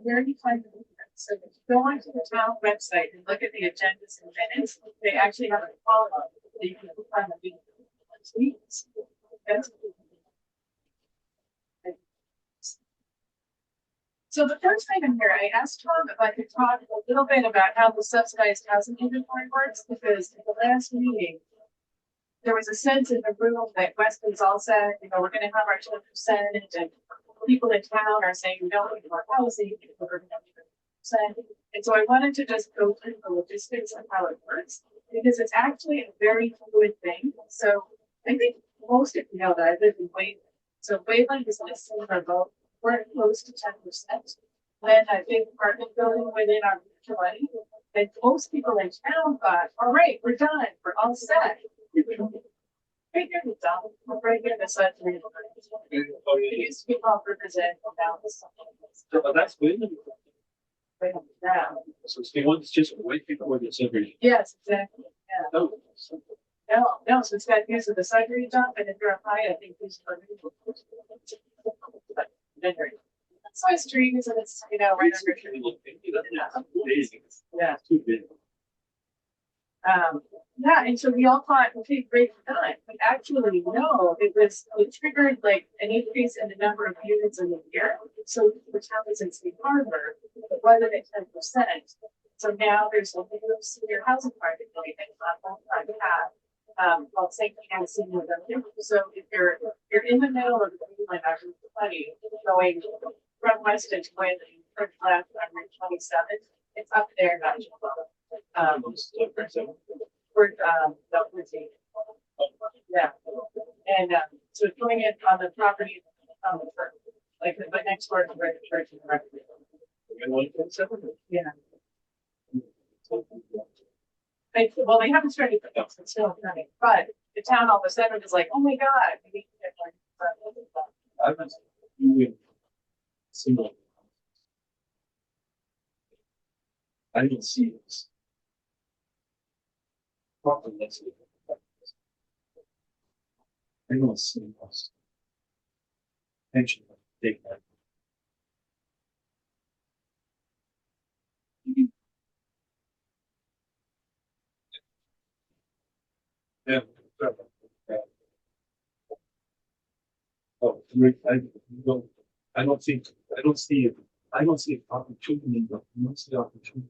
where do you find the movement? So if you go onto the town website and look at the agendas and minutes, they actually have a column that you can find the meetings. That's so the first item here, I asked Tom if I could talk a little bit about how the subsidized housing inventory works, because at the last meeting, there was a sense in the room that Weston's all said, you know, we're going to have our 10%, and people in town are saying we don't need more housing, we're going to have 10%. And so I wanted to just go through the logistics of how it works, because it's actually a very fluid thing. So I think most of you know that I live in Wayland. So Wayland is in a similar boat. We're close to 10%. When a big apartment building went in our utility, and most people in town thought, all right, we're done, we're all set. Right here, the dump, right here, the side. It used to be called Represent, now it's something. So that's good. Yeah. So Steve wants just wait before the surgery. Yes, exactly. Yeah. Oh. No, so it's got use of the surgery dump, and if you're up high, I think these are. That's why streams and it's, you know, right under. Yeah. Too big. Yeah, and so we all thought, okay, great, we're done. But actually, no, it triggered like an increase in the number of units in the year. So the town is in State Harbor, it wasn't at 10%. So now there's a new senior housing project going on private path, called St. Anne Senior Living. So if you're in the middle of the Greenland, actually, plenty going from Weston to Wayland, turn left on Route 27, it's up there, not just yeah, and so it's going in on the property on the church, like the next door to where the church is. Yeah. Well, they haven't started, it's still running, but the town all of a sudden is like, oh my god, we need to get more. I was doing single. I didn't see this. I don't see this. Pension, take that. Yeah. Oh, I don't see opportunity. I don't see opportunity.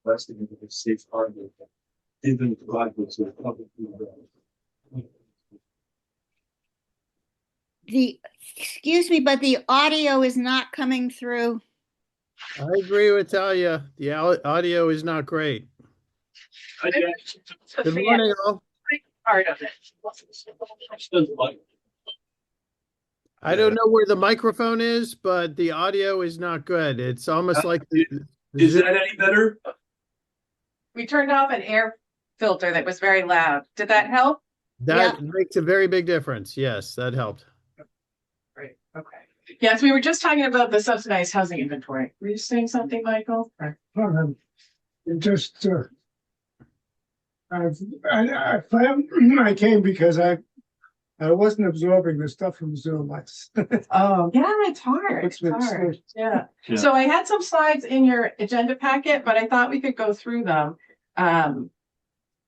Last thing is a safe harbor. Even if God was a public. Excuse me, but the audio is not coming through. I agree with Talia. The audio is not great. Good morning, all. Part of it. I don't know where the microphone is, but the audio is not good. It's almost like Is that any better? We turned off an air filter that was very loud. Did that help? that makes a very big difference. Yes, that helped. Great. Okay. Yes, we were just talking about the subsidized housing inventory. Were you saying something, Michael? Just I found I came because I wasn't absorbing the stuff from Zoom. Oh yeah, it's hard. It's hard. Yeah. So I had some slides in your agenda packet, but I thought we could go through them.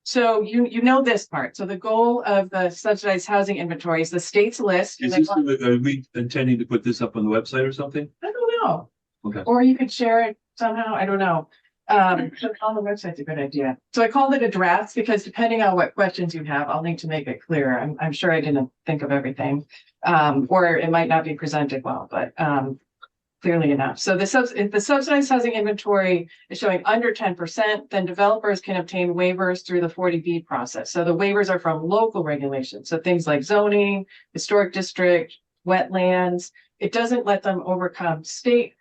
So you know this part. So the goal of the subsidized housing inventory is the state's list. Is this, are we intending to put this up on the website or something? I don't know. Okay. Or you could share it somehow. I don't know. On the website's a good idea. So I called it a draft because depending on what questions you have, I'll need to make it clear. I'm sure I didn't think of everything, or it might not be presented well, but clearly enough. So if the subsidized housing inventory is showing under 10%, then developers can obtain waivers through the 40B process. So the waivers are from local regulations. So things like zoning, historic district, wetlands. It doesn't let them overcome state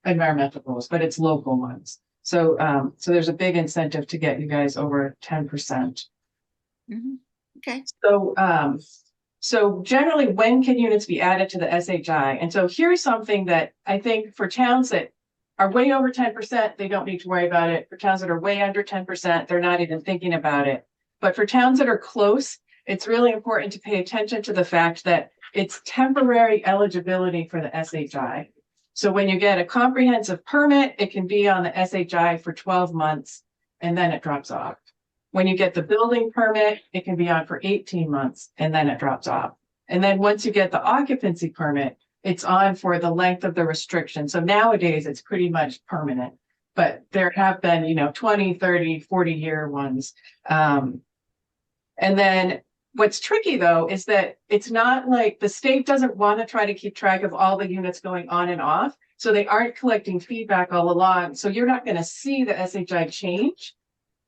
environmental rules, but it's local ones. So there's a big incentive to get you guys over 10%. Mm-hmm. Okay. So generally, when can units be added to the SHI? And so here's something that I think for towns that are way over 10%, they don't need to worry about it. For towns that are way under 10%, they're not even thinking about it. But for towns that are close, it's really important to pay attention to the fact that it's temporary eligibility for the SHI. So when you get a comprehensive permit, it can be on the SHI for 12 months and then it drops off. When you get the building permit, it can be on for 18 months and then it drops off. And then once you get the occupancy permit, it's on for the length of the restriction. So nowadays it's pretty much permanent, but there have been, 20, 30, 40-year ones. And then what's tricky though, is that it's not like the state doesn't want to try to keep track of all the units going on and off. So they aren't collecting feedback all along. So you're not going to see the SHI change.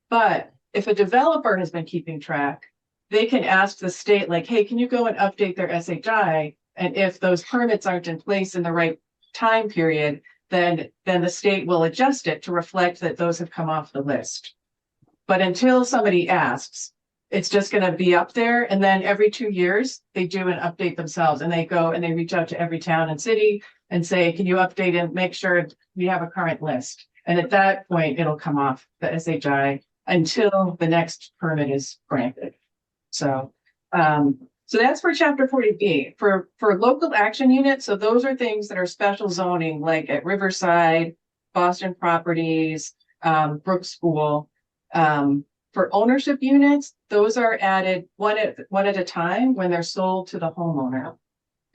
But if a developer has been keeping track, they can ask the state like, hey, can you go and update their SHI? And if those permits aren't in place in the right time period, then the state will adjust it to reflect that those have come off the list. But until somebody asks, it's just going to be up there. And then every 2 years, they do an update themselves and they go and they reach out to every town and city and say, can you update and make sure we have a current list? And at that point, it'll come off the SHI until the next permit is granted. So that's for chapter 40B. For local action units, so those are things that are special zoning, like at Riverside, Boston Properties, Brooks School. For ownership units, those are added one at a time when they're sold to the homeowner.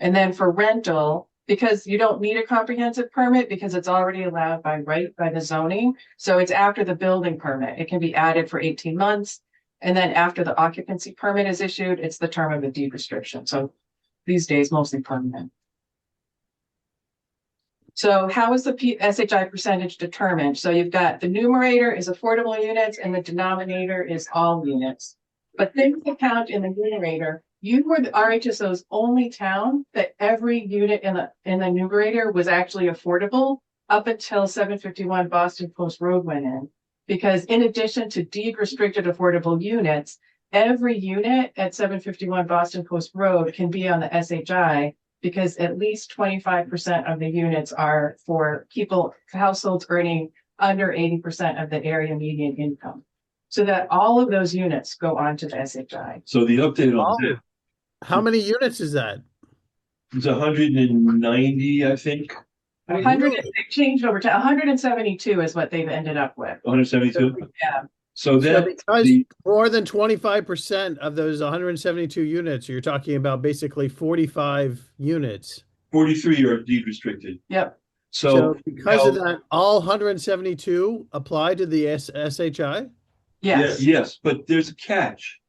And then for rental, because you don't need a comprehensive permit because it's already allowed by right by the zoning. So it's after the building permit. It can be added for 18 months. And then after the occupancy permit is issued, it's the term of the deed restriction. So these days, mostly permanent. So how is the SHI percentage determined? So you've got the numerator is affordable units and the denominator is all units. But things that count in the numerator, you were the RHSO's only town that every unit in the numerator was actually affordable up until 751 Boston Post Road went in. Because in addition to deed restricted affordable units, every unit at 751 Boston Post Road can be on the SHI because at least 25% of the units are for households earning under 80% of the area median income. So that all of those units go onto the SHI. So the update on that How many units is that? is 190, I think. 100, they changed over to 172 is what they've ended up with. 172. Yeah. So that Because the more than 25% of those 172 units, you're talking about basically 45 units. 43 are deed restricted. Yep. So because of now- that, all 172 apply to the SHI? Yes. Yes, but there's a catch.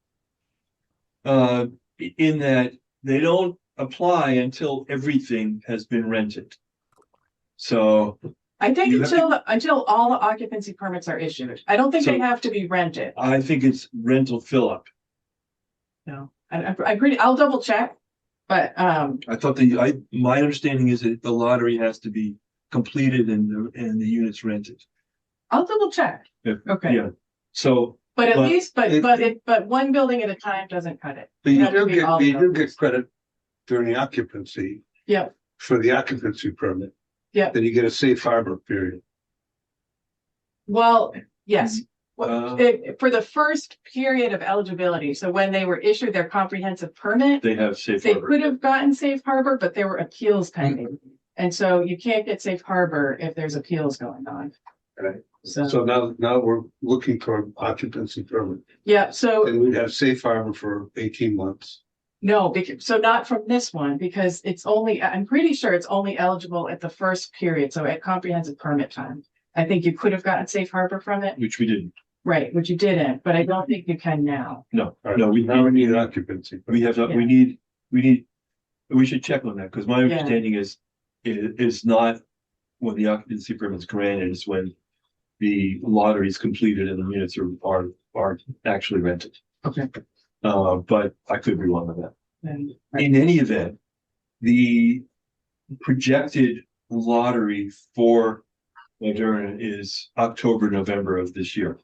In that they don't apply until everything has been rented. So I think You have until all the occupancy permits are issued. I don't think So- they have to be rented. I think it's rental fill-up. No, I'll double check, but I thought my understanding is that the lottery has to be completed and the units rented. I'll double check. Yeah. Okay. Yeah. So But at But least, it- but one building at a time doesn't cut it. But you Have to do be get, all you do buildings. get credit during the occupancy Yeah, for the occupancy permit. Yeah. Then you get a safe harbor period. well, yes. Uh, For the first period of eligibility, so when they were issued their comprehensive permit, they have safe they harbor. could have gotten safe harbor, but there were appeals pending. And so you can't get safe harbor if there's appeals going on. Right. So, So now we're looking for occupancy permit. yeah, so And we'd have safe harbor for 18 months. no, so not from this one, because I'm pretty sure it's only eligible at the first period, so at comprehensive permit time. I think you could have gotten safe harbor from it, Which we didn't. right, which you didn't, but I don't think you can now. No, All right, no, now we need an occupancy. we have, Yeah. we should check on that because my Yeah. understanding is not when the occupancy permit is granted, it's when the lottery is completed and the units are actually rented. Okay. But I could be wrong on that. And- In any event, the projected lottery for Moderna is October, November of this year.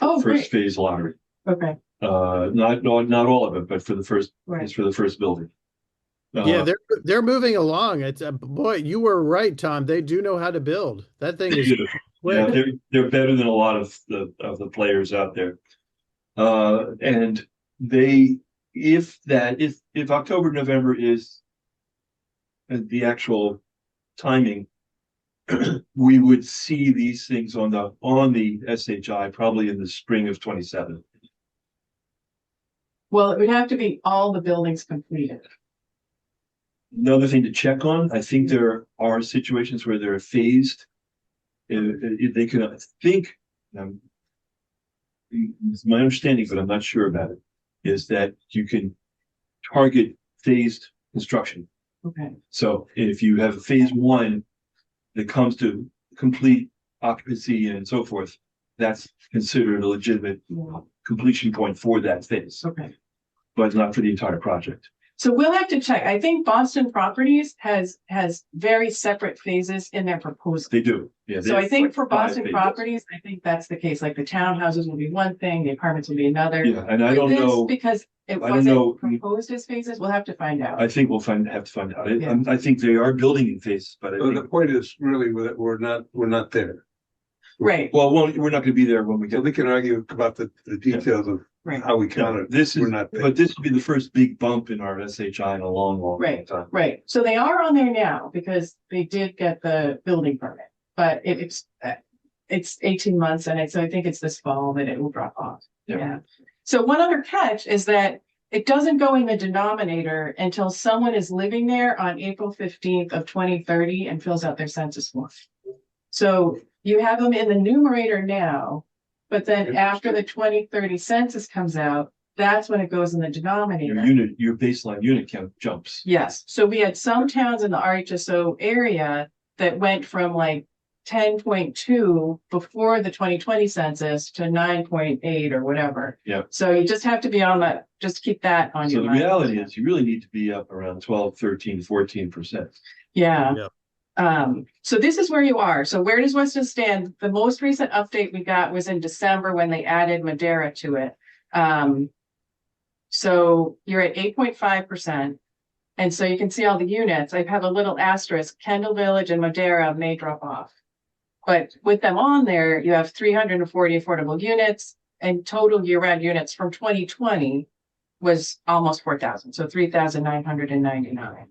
Oh, First great, phase lottery. okay, Not all of it, but for the first, right. it's for the first building. Yeah, they're moving along. It's boy, you were right, Tom. They do know how to build. That thing is Yeah, quick. they're better than a lot of the players out there. And if October, November is the actual timing, we would see these things on the SHI probably in the spring of 27. Well, it would have to be all the buildings completed. Another thing to check on, I think there are situations where they're phased. They can, I think, it's my understanding, but I'm not sure about it, is that you can target phased construction. Okay. So if you have a phase one that comes to complete occupancy and so forth, that's considered a legitimate Yeah. completion point for that phase, Okay. but not for the entire project. So we'll have to check. I think Boston Properties has very separate phases in their proposal. They do, yeah. So I think for five Boston phases. Properties, I think that's the case. Like the townhouses will be one thing, the apartments will be another. Yeah, and I For don't this, know, because it I don't know. wasn't proposed as phases. We'll have to find out. I think we'll have to find out. Yeah. I think they are building in phases, but I So the think, point is really that we're not there. Right, well, we're not gonna be there when we So get. we can argue about the details of right, how we count it. This is, We're not there. but this will be the first big bump in our SHI in a long, long, long Right. time. right. So they are on there now because they did get the building permit, but it's 18 months and so I think it's this fall that it will drop off. Yeah. Yeah. So one other catch is that it doesn't go in the denominator until someone is living there on April 15th of 2030 and fills out their census form. So you have them in the numerator now, but then after the 2030 census comes out, that's when it goes in the denominator. Your baseline unit count jumps. Yes, so we had some towns in the RHSO area that went from like 10.2 before the 2020 census to 9.8 or whatever. Yeah. So you just have to be on that, just keep that on So your the mind. reality is you really need to be up around 12, 13, 14%. Yeah. Yeah. So this is where you are. So where does Weston stand? The most recent update we got was in December when they added Madera to it. So you're at 8.5%. And so you can see all the units. I have a little asterisk, Kendall Village and Madera may drop off. But with them on there, you have 340 affordable units and total year-round units from 2020 was almost 4,000. So 3,999.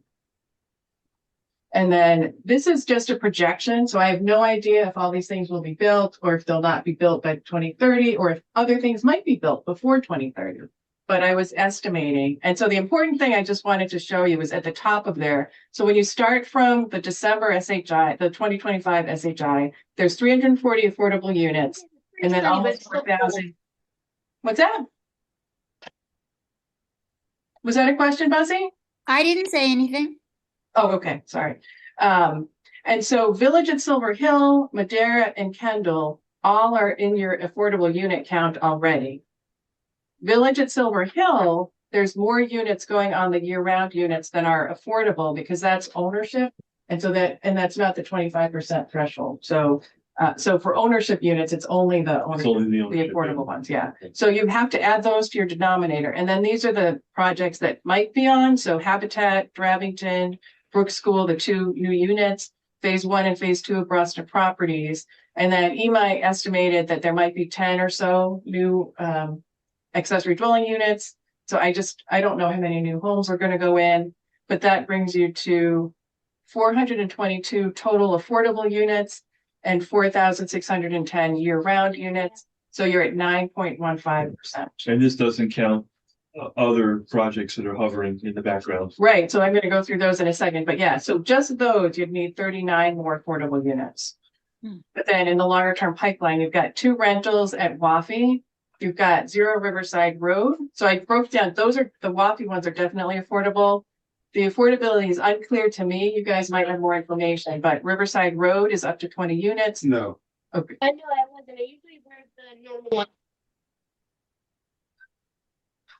And then this is just a projection. So I have no idea if all these things will be built or if they'll not be built by 2030 or if other things might be built before 2030. But I was estimating. And so the important thing I just wanted to show you is at the top of there. So when you start from the December SHI, the 2025 SHI, there's 340 affordable units and then almost 4,000. What's that? Was that a question, Buzzy? I didn't say anything. Oh, okay, sorry. And so Village at Silver Hill, Madera and Kendall all are in your affordable unit count already. Village at Silver Hill, there's more units going on the year-round units than are affordable because that's ownership. And so that's not the 25% threshold. So for ownership units, it's only the It's ownership, only the the ownership, affordable ones, yeah. So you have to add those to your denominator. And then these are the projects that might be on. So Habitat, Dravington, Brook School, the 2 new units, phase 1 and phase 2 of Boston Properties. And then EMI estimated that there might be 10 or so new accessory dwelling units. So I don't know how many new homes are going to go in, but that brings you to 422 total affordable units and 4,610 year-round units. So you're at 9.15%. And this doesn't count other projects that are hovering in the background. Right, so I'm going to go through those in a second, but yeah, so just those, you'd need 39 more affordable units. But then in the longer term pipeline, you've got 2 rentals at Waffy. You've got 0 Riverside Road. So I broke down, the Waffy ones are definitely affordable. The affordability is unclear to me. You guys might have more information, but Riverside Road is up to 20 units. No, Okay. I know I wasn't. I usually wear the normal one.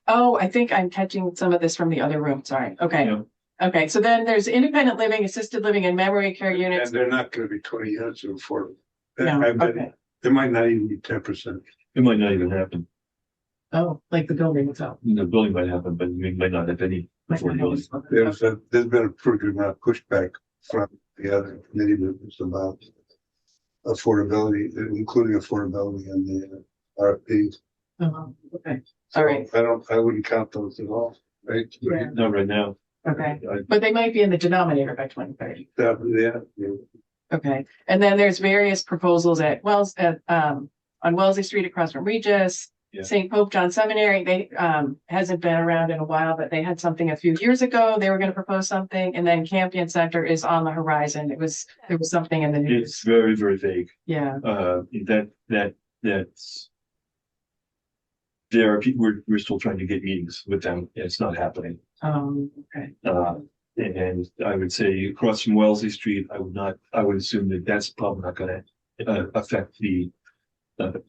Oh, I think I'm catching some of this from the other room. Sorry. Okay. Yeah. Okay. So then there's independent living, assisted living, and memory care units. and they're not gonna be 20 units of affordable. No, okay. There might not even be 10%. It might not even happen. Oh, like the building itself. The building might happen, but you might not have any affordability. There's been a pretty good amount of pushback from the other committee members about affordability, including affordability in the RFPs. Okay. So All right. I wouldn't count those at all, right? Yeah. Not right now. Okay. I- But they might be in the denominator by 2030. Yeah. Okay, and then there's various proposals at on Wellesley Street across from Regis. Yeah. St. Pope John Seminary, they hasn't been around in a while, but they had something a few years ago. They were gonna propose something, and then Campion Center is on the horizon. There was something in the It's news. very, very vague. Yeah, That's. There are people, we're still trying to get meetings with them. It's not happening. okay, And I would say across from Wellesley Street, I would assume that that's probably not gonna affect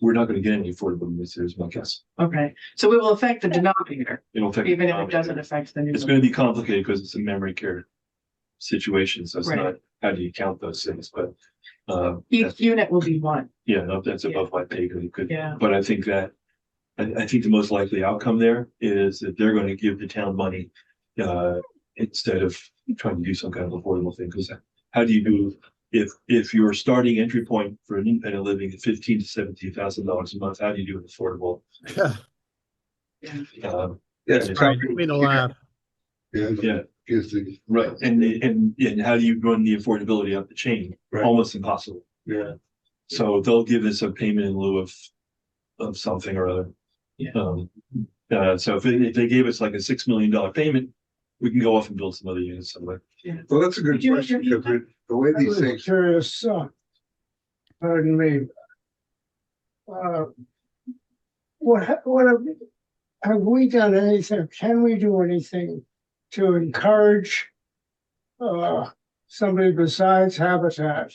we're not gonna get any affordable units, there's my guess. okay. So it will affect the denominator, It'll affect. even if it doesn't affect the It's new. gonna be complicated because it's a memory care situation, so it's Right. not, how do you count those things, but. Each unit will be one. Yeah, no, that's above my pay grade, could, Yeah. but I think that. I think the most likely outcome there is that they're gonna give the town money, instead of trying to do some kind of affordable thing, because how do you do? If your starting entry point for an independent living is $15,000 to $17,000 a month, how do you do an affordable? Yeah, it's Right. probably. Didn't mean to laugh. Yeah, Yeah, gives the, right, and how do you run the affordability up the chain? Right. Almost impossible. yeah, So they'll give us a payment in lieu of something or other. Yeah. So if they gave us like a $6 million payment, we can go off and build some other units somewhere. well, that's a good Did you- question, because the way I these was things, curious, pardon me. Have we done anything, can we do anything to encourage somebody besides Habitat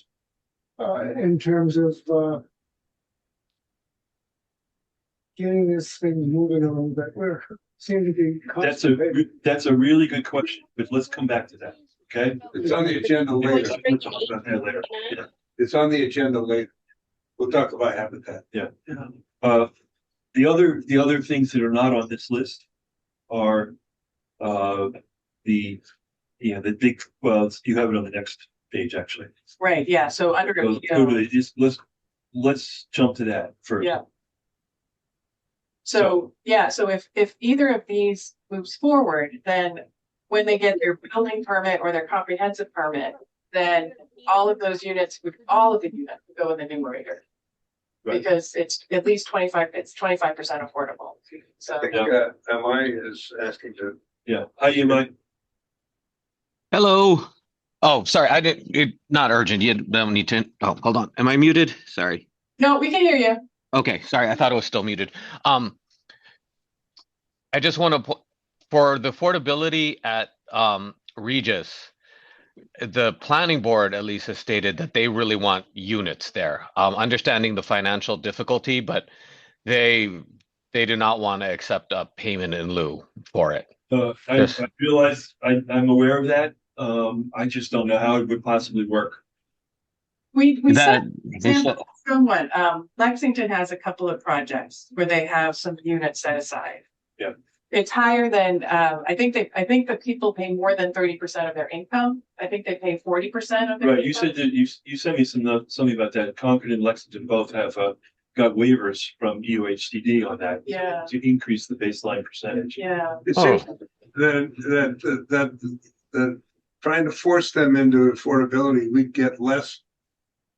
in terms of getting this thing moving a little bit? We seem to be constipated. That's a really good question, but let's come back to that, okay? it's on the agenda later. We'll talk about that later. Yeah. It's on the agenda later. We'll talk about Habitat. The other things that are not on this list are, the big, well, you have it on the next page, actually. Right, yeah, so under. Go to the, just, let's jump to that first. Yeah. So if either of these moves forward, then when they get their building permit or their comprehensive permit, then all of the units would go in the numerator. Right. Because it's at least 25% affordable. So, I think, MI is asking to, Yeah, how do you mind? Hello. Oh, sorry. Not urgent. You don't need to. Oh, hold on. Am I muted? Sorry. no, we can hear you. Okay. Sorry. I thought it was still muted. I just want to, for the affordability at, Regis, the planning board at least has stated that they really want units there. Understanding the financial difficulty, but they do not want to accept a payment in lieu for it. I realize I'm aware of that. I just don't know how it would possibly work. We That said they said- someone, Lexington has a couple of projects where they have some units set aside. Yeah. It's higher than, I think that people pay more than 30% of their income. I think they pay 40% of their Right, you income. said that you sent me something about that. Concord and Lexington both have got waivers from EOHCD on that. Yeah. To increase the baseline percentage. Yeah, it Oh. seems that trying to force them into affordability, we'd get less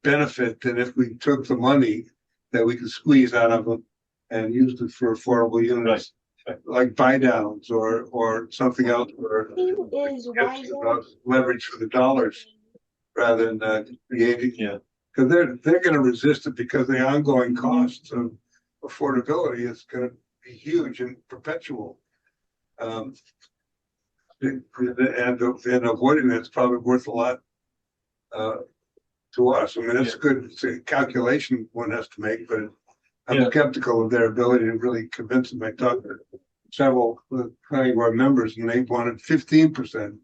benefit than if we took the money that we could squeeze out of them and used it for affordable units. Right. Like buy downs or something else, or leverage for the dollars rather than creating. Yeah. Because they're gonna resist it because the ongoing costs of affordability is gonna be huge and perpetual. And avoiding it's probably worth a lot to us. I mean, it's a calculation one has to make, but I'm Yeah. skeptical of their ability to really convince them. I talked to several planning board members and they wanted 15%.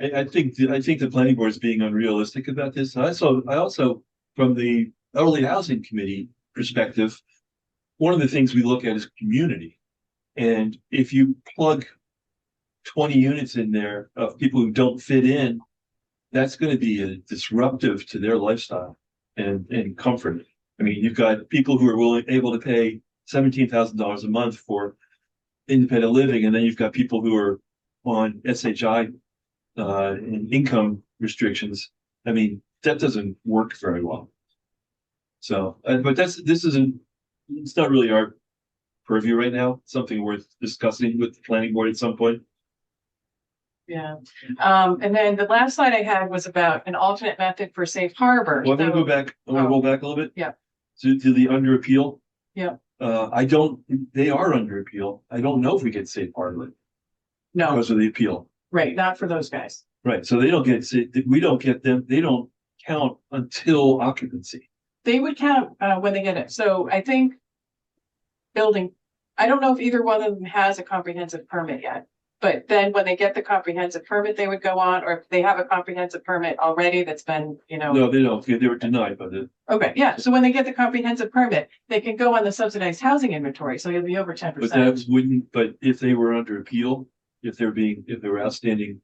I think the planning board is being unrealistic about this. I also, from the elderly housing committee perspective, one of the things we look at is community. And if you plug 20 units in there of people who don't fit in, that's going to be a disruptive to their lifestyle and comfort. I mean, you've got people who are able to pay $17,000 a month for independent living, and then you've got people who are on SHI and income restrictions. I mean, that doesn't work very well. So, but this isn't, it's not really our purview right now, something worth discussing with the planning board at some point. Yeah. And then the last slide I had was about an alternate method for safe harbor. Well, I'm gonna So- go back, I'm gonna roll back a little bit. Yeah. To the under appeal. Yeah. They are under appeal. I don't know if we get safe harbor No, because of the appeal. right, not for those guys. Right, so they don't get, we don't get them, they don't count until occupancy. They would count when they get it. So I think building, I don't know if either one of them has a comprehensive permit yet. But then when they get the comprehensive permit, they would go on, or if they have a comprehensive permit already that's been, No, they don't, they were denied by the, Okay, yeah, so when they get the comprehensive permit, they can go on the subsidized housing inventory, so you'll be over 10%. but that wouldn't, but if they were under appeal, if there were outstanding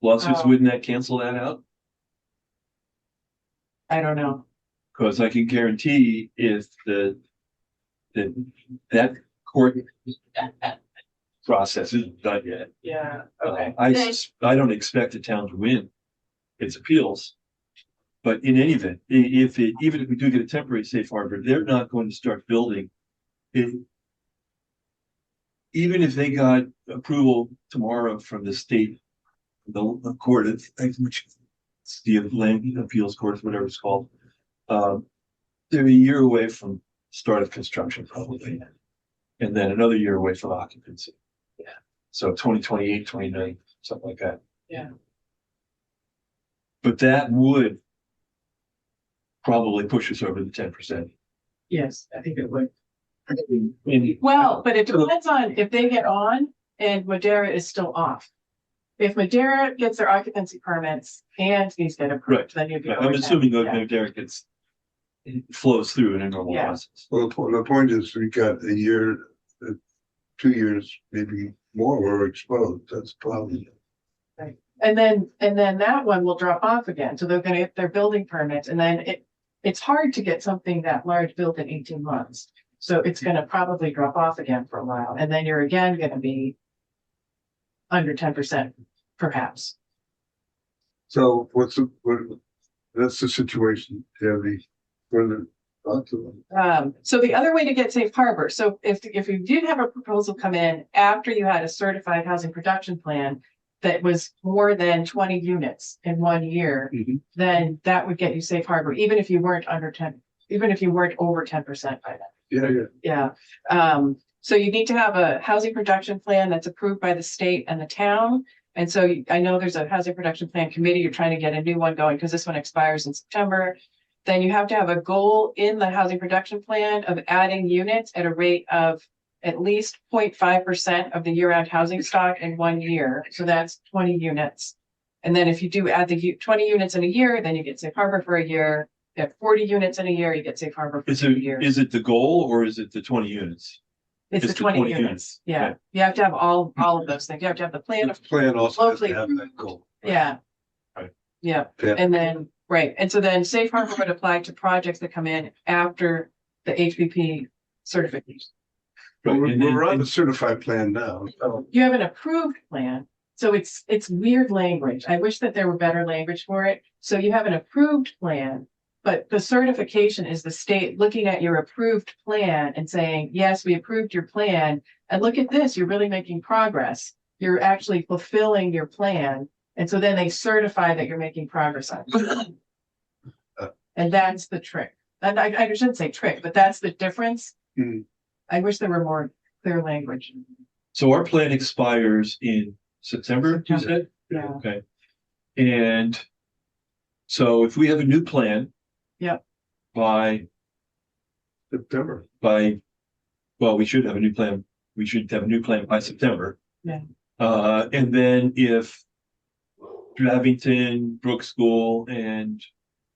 lawsuits, Oh. wouldn't that cancel that out? I don't know. Because I can guarantee if that court process isn't done yet. Yeah, okay. I don't expect the town to win its appeals. But in any event, even if we do get a temporary safe harbor, they're not going to start building it. Even if they got approval tomorrow from the state, the court, which is the land appeals court, whatever it's called, they're a year away from start of construction probably. And then another year away from occupancy. Yeah. So 2028, 29, something like that. Yeah. But that would probably push us over the 10%. Yes, I think it would. And Well, but it depends on if they get on and Madera is still off. If Madera gets their occupancy permits and these get approved, then you'd be. I'm over assuming that. that Derek it flows through in a normal Yeah. process. Well, the point is, we got a year, 2 years, maybe more, we're exposed. That's probably. And then that one will drop off again. So they're gonna get their building permits and then it's hard to get something that large built in 18 months. So it's gonna probably drop off again for a while. And then you're again gonna be under 10%, perhaps. So that's the situation, Debbie, for the. So the other way to get safe harbor, so if you did have a proposal come in after you had a certified housing production plan that was more than 20 units in 1 year, Mhm. then that would get you safe harbor, even if you weren't under 10, even if you weren't over 10% by then. Yeah. Yeah. So you need to have a housing production plan that's approved by the state and the town. And so I know there's a housing production plan committee. You're trying to get a new one going because this one expires in September. Then you have to have a goal in the housing production plan of adding units at a rate of at least 0.5% of the year-round housing stock in 1 year. So that's 20 units. And then if you do add the 20 units in a year, then you get safe harbor for a year. At 40 units in a year, you get safe harbor for 2 years. Is it the goal or is it the 20 units? It's the 20 units. Yeah. You have to have all of those things. You have to have the plan. The plan also has to Locally have that goal. Yeah. Right. Yeah. Yeah. And then, right. And so then safe harbor would apply to projects that come in after the HVP certification. Right, and then- We're on the certified plan now. So You have an approved plan. So it's weird language. I wish that there were better language for it. So you have an approved plan, but the certification is the state looking at your approved plan and saying, yes, we approved your plan. And look at this, you're really making progress. You're actually fulfilling your plan. And so then they certify that you're making progress on it. And that's the trick. And I shouldn't say trick, but that's the difference. Mhm. I wish there were more clear language. So our plan expires in September, you said? Yeah. Okay. And so if we have a new plan. Yep. By, September. well, we should have a new plan. We should have a new plan by September. Yeah. And then if Dravington, Brook School, and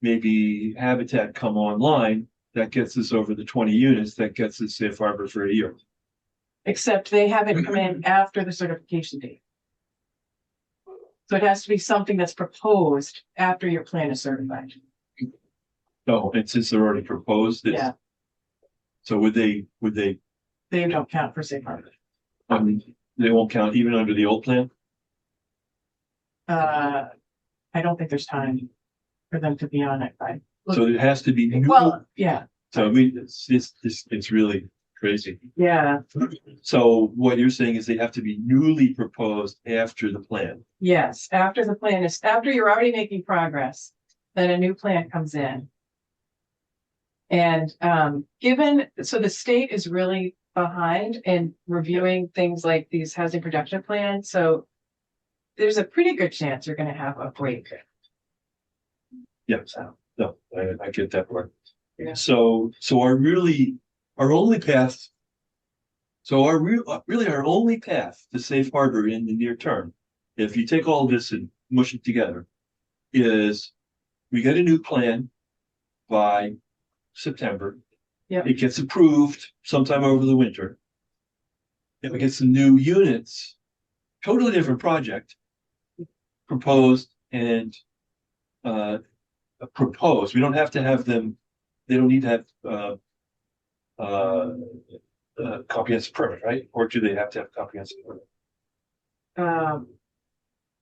maybe Habitat come online, that gets us over the 20 units, that gets us safe harbor for a year. Except they haven't come in after the certification date. So it has to be something that's proposed after your plan is certified. No, and since they're already proposed, Yeah. so would they, They don't count for safe harbor. they won't count even under the old plan? I don't think there's time. for them to be on it by. So it has to be new. Well, yeah, So I mean, it's really crazy. yeah, So what you're saying is they have to be newly proposed after the plan. yes, after the plan is, after you're already making progress, then a new plan comes in. And so the state is really behind in reviewing things like these housing production plans, so there's a pretty good chance you're gonna have a break. Yeah, no, I get that part. Yeah. So our only path. So our only path to safe harbor in the near term, if you take all this and mush it together, is we get a new plan by September. Yep. It gets approved sometime over the winter. And we get some new units, totally different project, proposed and proposed. We don't have to have them, they don't need to have comprehensive permit, right? Or do they have to have comprehensive permit?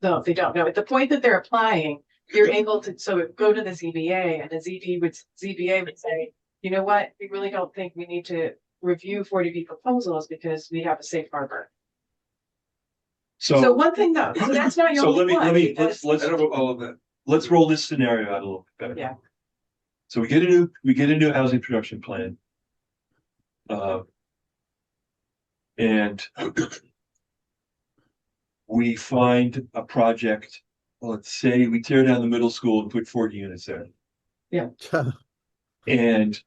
No, they don't know. At the point that they're applying, you're able to, so go to the ZBA and the ZBA would say, you know what, we really don't think we need to review 40B proposals because we have a safe harbor. So So, one thing though, so that's not your so only one. because- I don't know all of that. let's roll this scenario out a little bit better. Yeah. So we get a new housing production plan. And we find a project, let's say we tear down the middle school and put 40 units there. And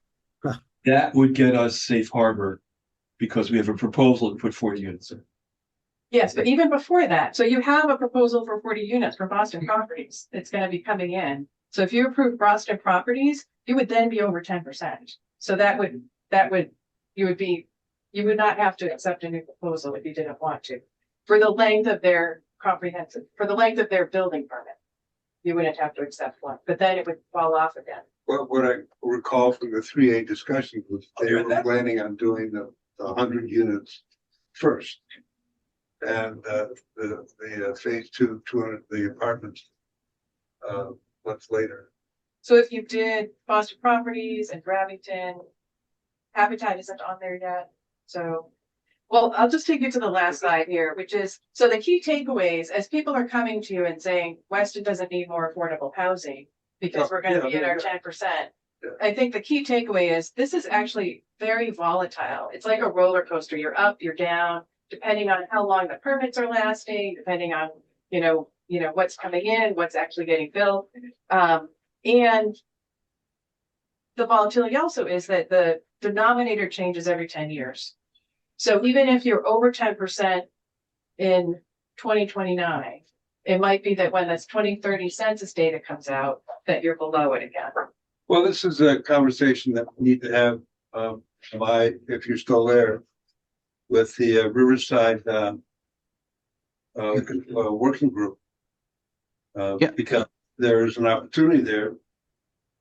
that would get us safe harbor because we have a proposal to put 40 units in. Yes, but even before that, so you have a proposal for 40 units from Boston Properties. It's gonna be coming in. So if you approve Boston Properties, you would then be over 10%. So you would not have to accept a new proposal if you didn't want to. For the length of their building permit, you wouldn't have to accept one, but then it would fall off again. Well, what I recall from the 3A discussion was they were planning on doing the 100 units first. And the phase 200, the apartments, much later. So if you did Boston Properties and Gravington, Habitat isn't on there yet. So, well, I'll just take you to the last slide here, which is, so the key takeaways, as people are coming to you and saying, Weston doesn't need more affordable housing because we're gonna be at our 10%. Yeah. I think the key takeaway is this is actually very volatile. It's like a roller coaster. You're up, you're down, depending on how long the permits are lasting, depending on, what's coming in, what's actually getting built. And the volatility also is that the denominator changes every 10 years. So even if you're over 10% in 2029, it might be that when this 2030 census data comes out, that you're below it again. Well, this is a conversation that we need to have, if you're still there, with the Riverside working group. Yeah. Because there's an opportunity there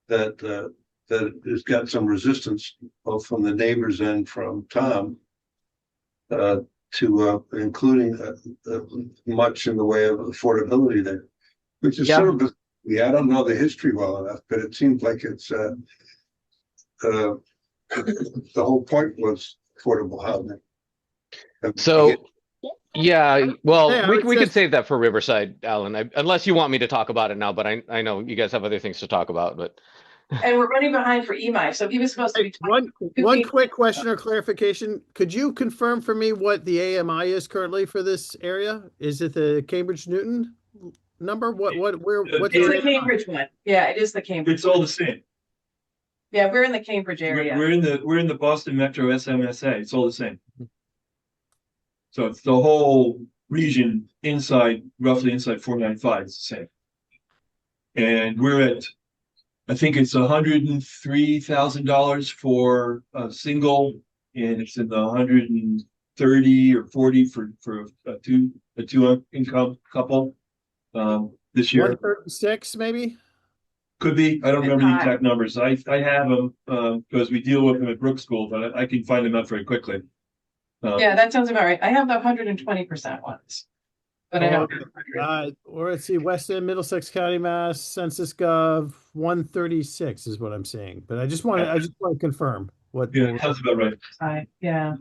that has got some resistance, both from the neighbors and from Tom, to including much in the way of affordability there, which is sort of, I don't know the history well enough, but it seems like it's the whole point was affordable housing. So, yeah, well, Yeah, we it's can just- save that for Riverside, Alan, unless you want me to talk about it now, but I know you guys have other things to talk about, but. And we're running behind for EMI, so he was supposed to be. One quick question or clarification. Could you confirm for me what the AMI is currently for this area? Is it the Cambridge Newton number? What's It's your the AMI? Cambridge one. Yeah, it is the Cambridge. It's all the same. Yeah, we're in the Cambridge area. We're in the Boston Metro SMSA. It's all the same. So it's the whole region roughly inside 495 is the same. And we're at, I think it's $103,000 for a single, and it's in the 130 or 40 for a two income couple this year. 136 maybe? Could be. I don't remember the High. exact numbers. I have them because we deal with them at Brook School, but I can find them out very quickly. Yeah, that sounds about right. I have the 120% ones. But I don't. Or let's see, West End, Middlesex County, Mass, Census Gov, 136 is what I'm seeing. But I just want to confirm what. Yeah, that's about right. Yeah.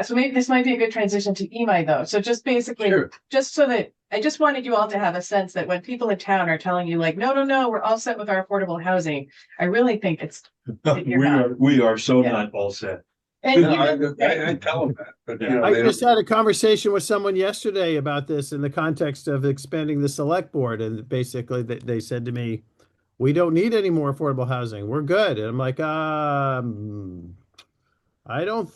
So maybe this might be a good transition to EMI though. So just basically, Sure. just so that I just wanted you all to have a sense that when people in town are telling you like, no, we're all set with our affordable housing. I really think it's. We are so Yeah. not all set. And No, even- I tell them that, but you know, I they just don't- had a conversation with someone yesterday about this in the context of expanding the select board, and basically they said to me, "We don't need any more affordable housing. We're good." And I'm like, I don't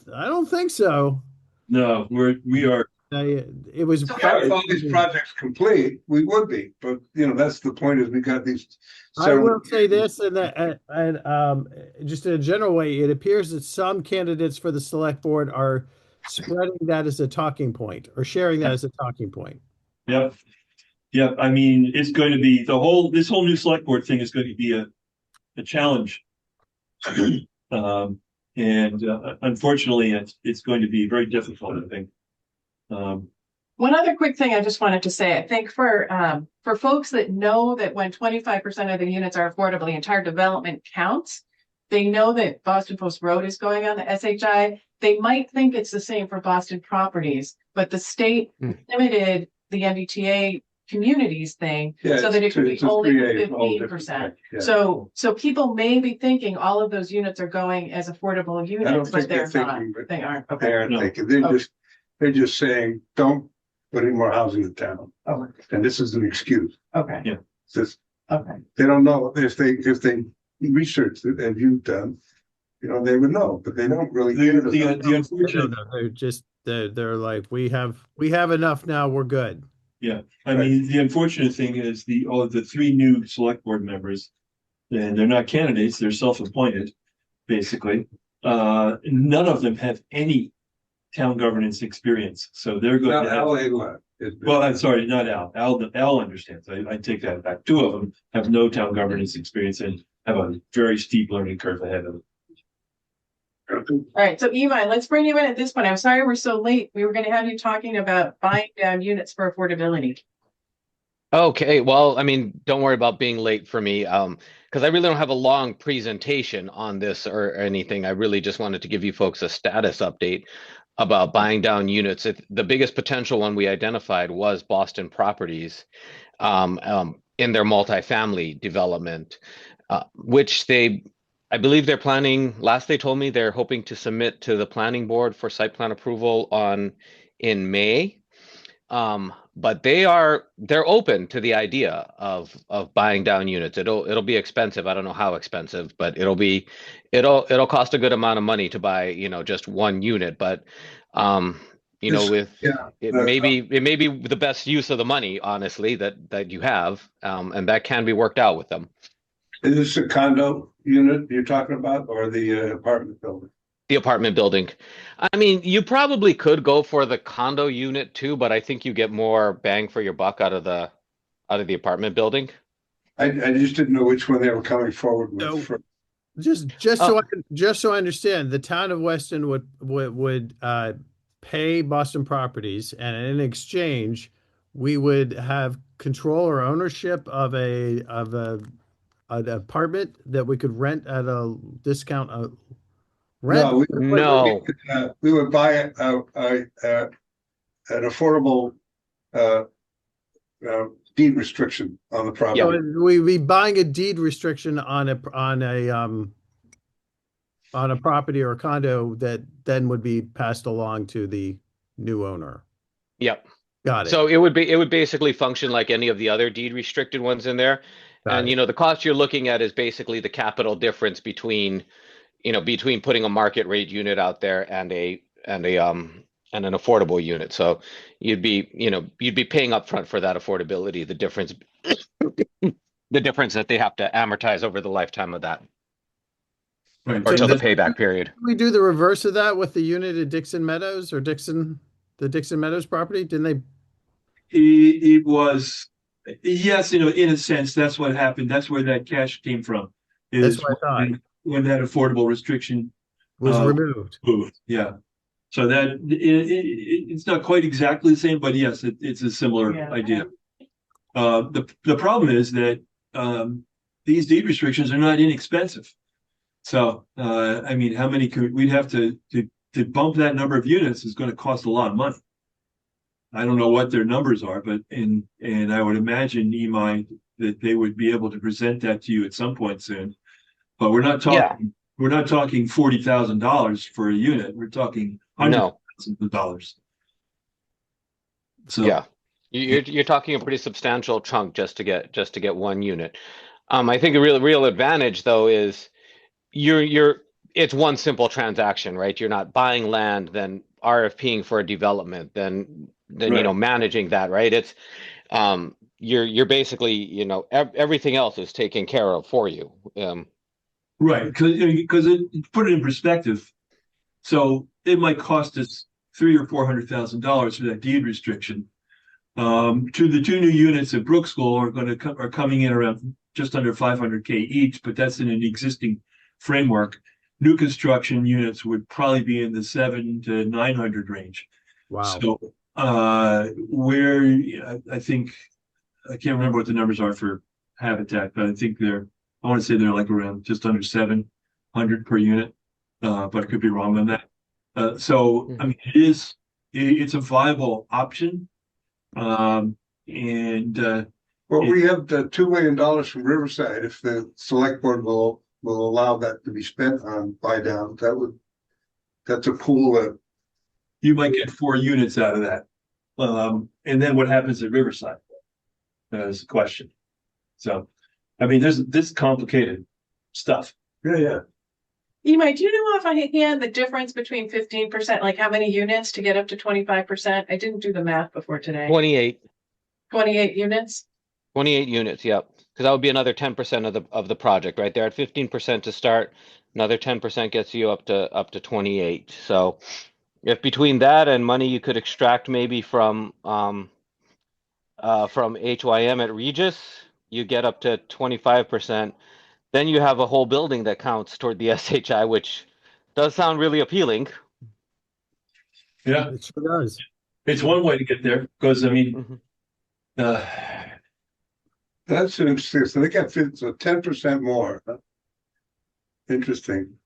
think so. No, we are. It was. Yeah, if all these projects complete, we would be, but you know, that's the point is we got these. I will say this, just in a general way, it appears that some candidates for the select board are spreading that as a talking point or sharing that as a talking point. Yep. Yep. I mean, it's going to be this whole new select board thing is going to be a challenge. Unfortunately, it's going to be very difficult, I think. One other quick thing I just wanted to say, I think for folks that know that when 25% of the units are affordable, the entire development counts, they know that Boston Post Road is going on the SHI. They might think it's the same for Boston Properties, but the state limited the MBTA communities thing Yeah, so that it could be it's a only 3A, all different 15%. things, yeah. So people may be thinking all of those units are going as affordable units, but think they're they're not. thinking, but They aren't. They Okay. aren't No. thinking, Okay. they're just saying, don't put any more housing in town, Okay. and this is an excuse. Okay. Yeah. It's just, Okay. they don't know if they researched it as you've done, you know, they would know, but they don't really. The unfortunate, They're just they're like, we have enough now. We're good. yeah, I mean, the unfortunate thing is the three new select board members, and they're not candidates; they're self-appointed, basically. None of them have any town governance experience, so they're going Now, to have. LA Well, I'm sorry, not Al. Al understands. I take that back. Two of them have no town governance experience and have a very steep learning curve ahead of them. All right, so Imai, let's bring you in at this point. I'm sorry we're so late. We were going to have you talking about buying down units for affordability. Okay, well, I mean, don't worry about being late for me, because I really don't have a long presentation on this or anything. I really just wanted to give you folks a status update about buying down units. The biggest potential one we identified was Boston Properties in their multifamily development, which I believe they're planning, last they told me, they're hoping to submit to the planning board for site plan approval in May. But they're open to the idea of buying down units. It'll be expensive. I don't know how expensive, but it'll cost a good amount of money to buy, just one unit. But it may be the best use of the money, honestly, that you have, and that can be worked out with them. Is this a condo unit you're talking about, or the apartment building? The apartment building. I mean, you probably could go for the condo unit too, but I think you get more bang for your buck out of the apartment building. I just didn't know which one they were coming forward with. No. first. Just so I understand, the town of Weston would pay Boston Properties, and in exchange, we would have control or ownership of an apartment that we could rent at a discount. No, No. we would buy an affordable deed restriction on the property. So we'd be buying a deed restriction on a property or a condo that then would be passed along to the new owner. Yep. Got it. So it would basically function like any of the other deed restricted ones in there. Got And the cost you're looking at is basically the capital difference between putting a market rate unit out there and an affordable unit. So you'd be paying upfront for that affordability, the difference that they have to amortize over the lifetime of that, Right. or till the payback period. we do the reverse of that with the unit at Dixon Meadows or the Dixon Meadows property? Didn't they? It was, yes, in a sense, that's what happened. That's where that cash came from. That's what I thought. When that affordable restriction Was Uh, removed. moved, yeah. So that it's not quite exactly the same, but yes, it's a similar Yeah. idea. The problem is that these deed restrictions are not inexpensive. So I mean, how many could we'd have to bump that number of units is going to cost a lot of money. I don't know what their numbers are, but and I would imagine EMI that they would be able to present that to you at some point soon. But we're not talking $40,000 for a unit. We're talking hundreds No. of thousands of dollars. So Yeah, you're talking a pretty substantial chunk just to get one unit. I think a real advantage though is it's one simple transaction, right? You're not buying land, then RFPing for a development, then Right. managing that, right? It's you're basically everything else is taken care of for you. Right, because put it in perspective. So it might cost us $300,000 or $400,000 for that deed restriction. To the two new units at Brook School are coming in around just under 500K each, but that's in an existing framework. New construction units would probably be in the 700 to 900 range. Wow. So I think I can't remember what the numbers are for Habitat, but I want to say they're like around just under 700 per unit, but I could be wrong on that. So I mean, it's a viable option, and Well, we have the $2 million from Riverside. If the select board will allow that to be spent on buy down, that's a pool that you might get 4 units out of that. And then what happens at Riverside? Is the question. So, I mean, there's this complicated stuff. yeah. Imai, do you know if I had the difference between 15%, like how many units to get up to 25%? I didn't do the math before today. 28 units? 28 units, yep. Because that would be another 10% of the project, right? They're at 15% to start. Another 10% gets you up to 28. So if between that and money you could extract maybe from HYM at Regis, you get up to 25%. Then you have a whole building that counts toward the SHI, which does sound really appealing. Yeah, It sure does. it's one way to get there because I mean, That's interesting. So they got 10% more. Interesting.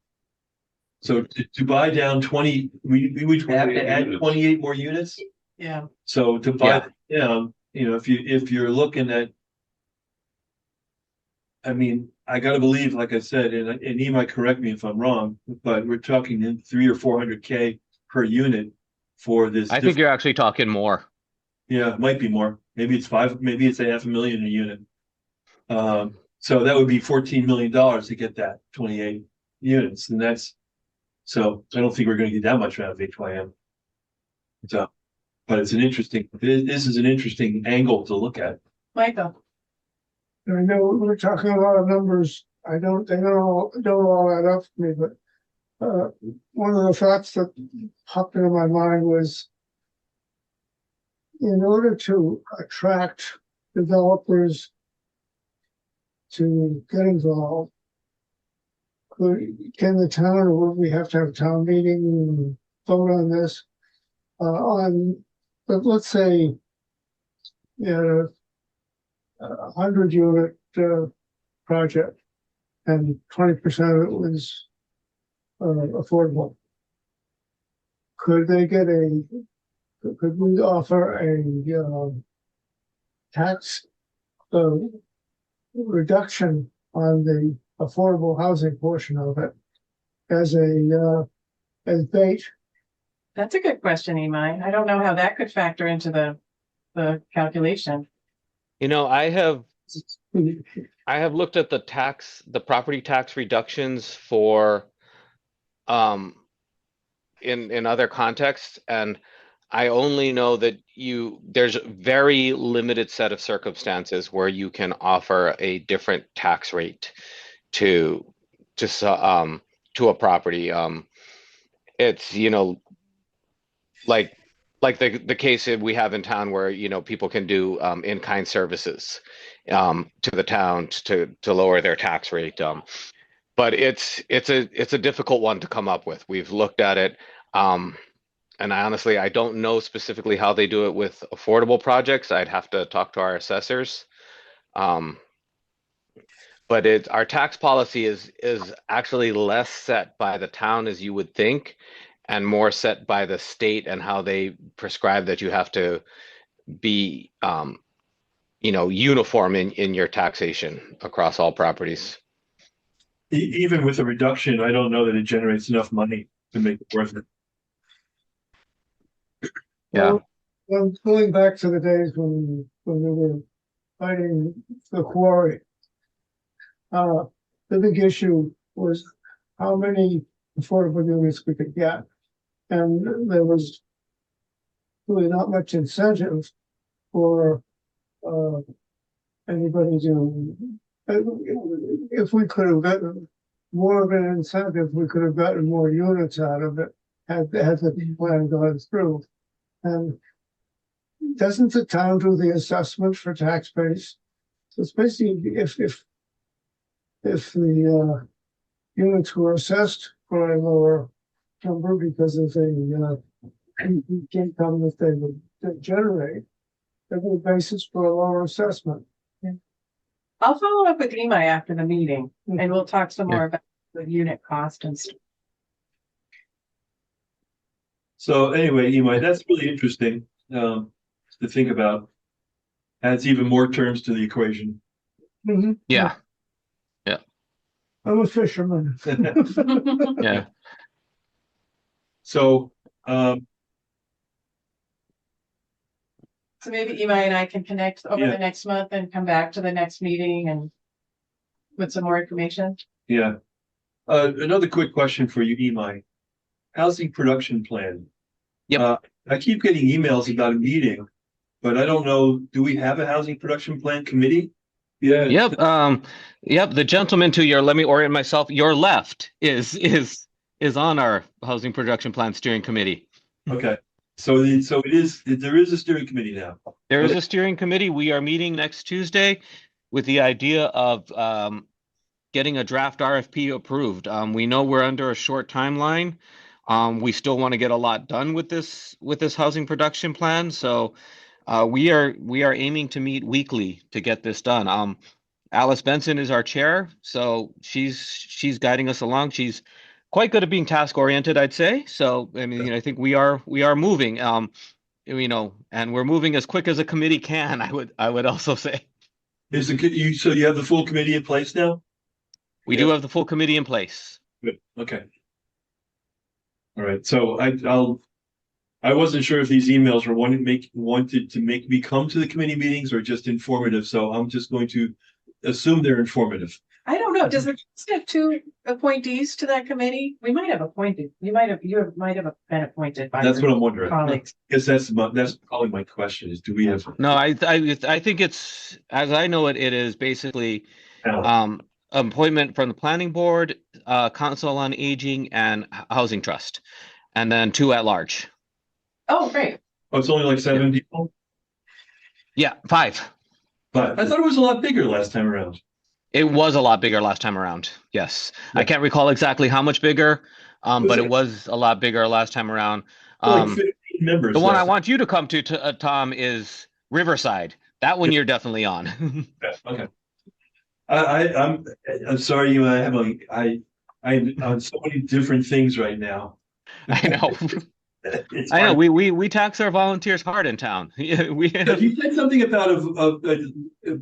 so to buy down 20, we would have to add 28 more units. Yeah. So to buy down, if you're looking at, I mean, I gotta believe, like I said, and he might correct me if I'm wrong, but we're talking in 300 or 400K per unit for this. I think you're actually talking more. Yeah, it might be more. Maybe it's 5, maybe it's $500,000 a unit. So that would be $14 million to get that 28 units. And so I don't think we're going to get that much out of HYM. So, but this is an interesting angle to look at. Michael, I know we're talking a lot of numbers. They don't all add up to me, but one of the thoughts that popped into my mind was in order to attract developers to get involved, can the town, or would we have to have a town meeting and vote on this? But let's say, a 100-unit project, and 20% of it was affordable. Could we offer a tax reduction on the affordable housing portion of it as bait? that's a good question, Imai. I don't know how that could factor into the calculation. I have looked at the property tax reductions for in other contexts, and I only know that there's a very limited set of circumstances where you can offer a different tax rate to a property. It's like the case that we have in town where people can do in-kind services to the town to lower their tax rate. But it's a difficult one to come up with. We've looked at it. And I honestly, I don't know specifically how they do it with affordable projects. I'd have to talk to our assessors. Um, but our tax policy is actually less set by the town as you would think, and more set by the state and how they prescribe that you have to be uniform in your taxation across all properties. Even with a reduction, I don't know that it generates enough money to make it worth it. Yeah. Well, going back to the days when we were fighting the quarry. The big issue was how many affordable units we could get. And there was really not much incentive for anybody to, if we could have gotten more of an incentive, we could have gotten more units out of it had the plan gone through. And doesn't the town do the assessment for tax base? So it's basically if the units were assessed for a lower number because of the income that they would generate, there would be a basis for a lower assessment. I'll follow up with Imai after the meeting and we'll talk some more about the unit cost and stuff. So anyway, Imai, that's really interesting to think about. Adds even more terms to the equation. Yeah. I'm a fisherman. Yeah. So, So maybe Imai and I can connect over the next month and come back to the next meeting and with some more information. yeah. Another quick question for you, Imai. Housing production plan. Yep. I keep getting emails about a meeting, but I don't know, do we have a housing production plan committee? Yeah. Yep. The gentleman to your, let me orient myself, your left is on our housing production plan steering committee. Okay. So there is a steering committee now. There is a steering committee. We are meeting next Tuesday with the idea of getting a draft RFP approved. We know we're under a short timeline. We still want to get a lot done with this housing production plan. So we are aiming to meet weekly to get this done. Alice Benson is our chair, so she's guiding us along. She's quite good at being task oriented, I'd say. So I mean, I think we are moving. And we're moving as quick as a committee can. I would also say. So you have the full committee in place now? We do have the full committee in place. Good. Okay. All right. So I wasn't sure if these emails were wanted to make me come to the committee meetings or just informative. So I'm just going to assume they're informative. I don't know. Does the trust have two appointees to that committee? We might have appointed. You might have been appointed by. That's what I'm wondering. Colleagues. Because that's probably my question is, do we have? No, I think it's, as I know it, it is basically appointment from the planning board, council on aging, and housing trust, and then 2 at large. Oh, great. Oh, it's only like 7 people? Yeah, 5. But I thought it was a lot bigger last time around. It was a lot bigger last time around. Yes. Yeah. I can't recall exactly how much bigger, but it was a lot bigger last time around. Like 15 members. The one I want you to come to Tom, is Riverside. That one you're definitely on. Okay. I'm sorry, I'm on so many different things right now. I know. I know. We tax our volunteers hard in town. You said something about a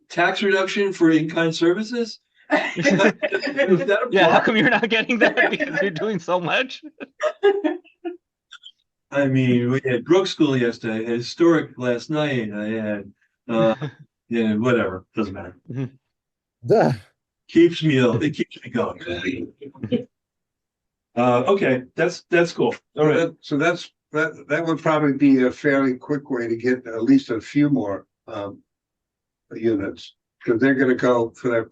tax reduction for in-kind services. Yeah, how come you're not getting that because you're doing so much? I mean, we had Brook School yesterday, historic last night. I had, yeah, whatever, doesn't matter. Duh. It keeps me going. Okay, that's cool. All right. So that would probably be a fairly quick way to get at least a few more units, because they're going to go for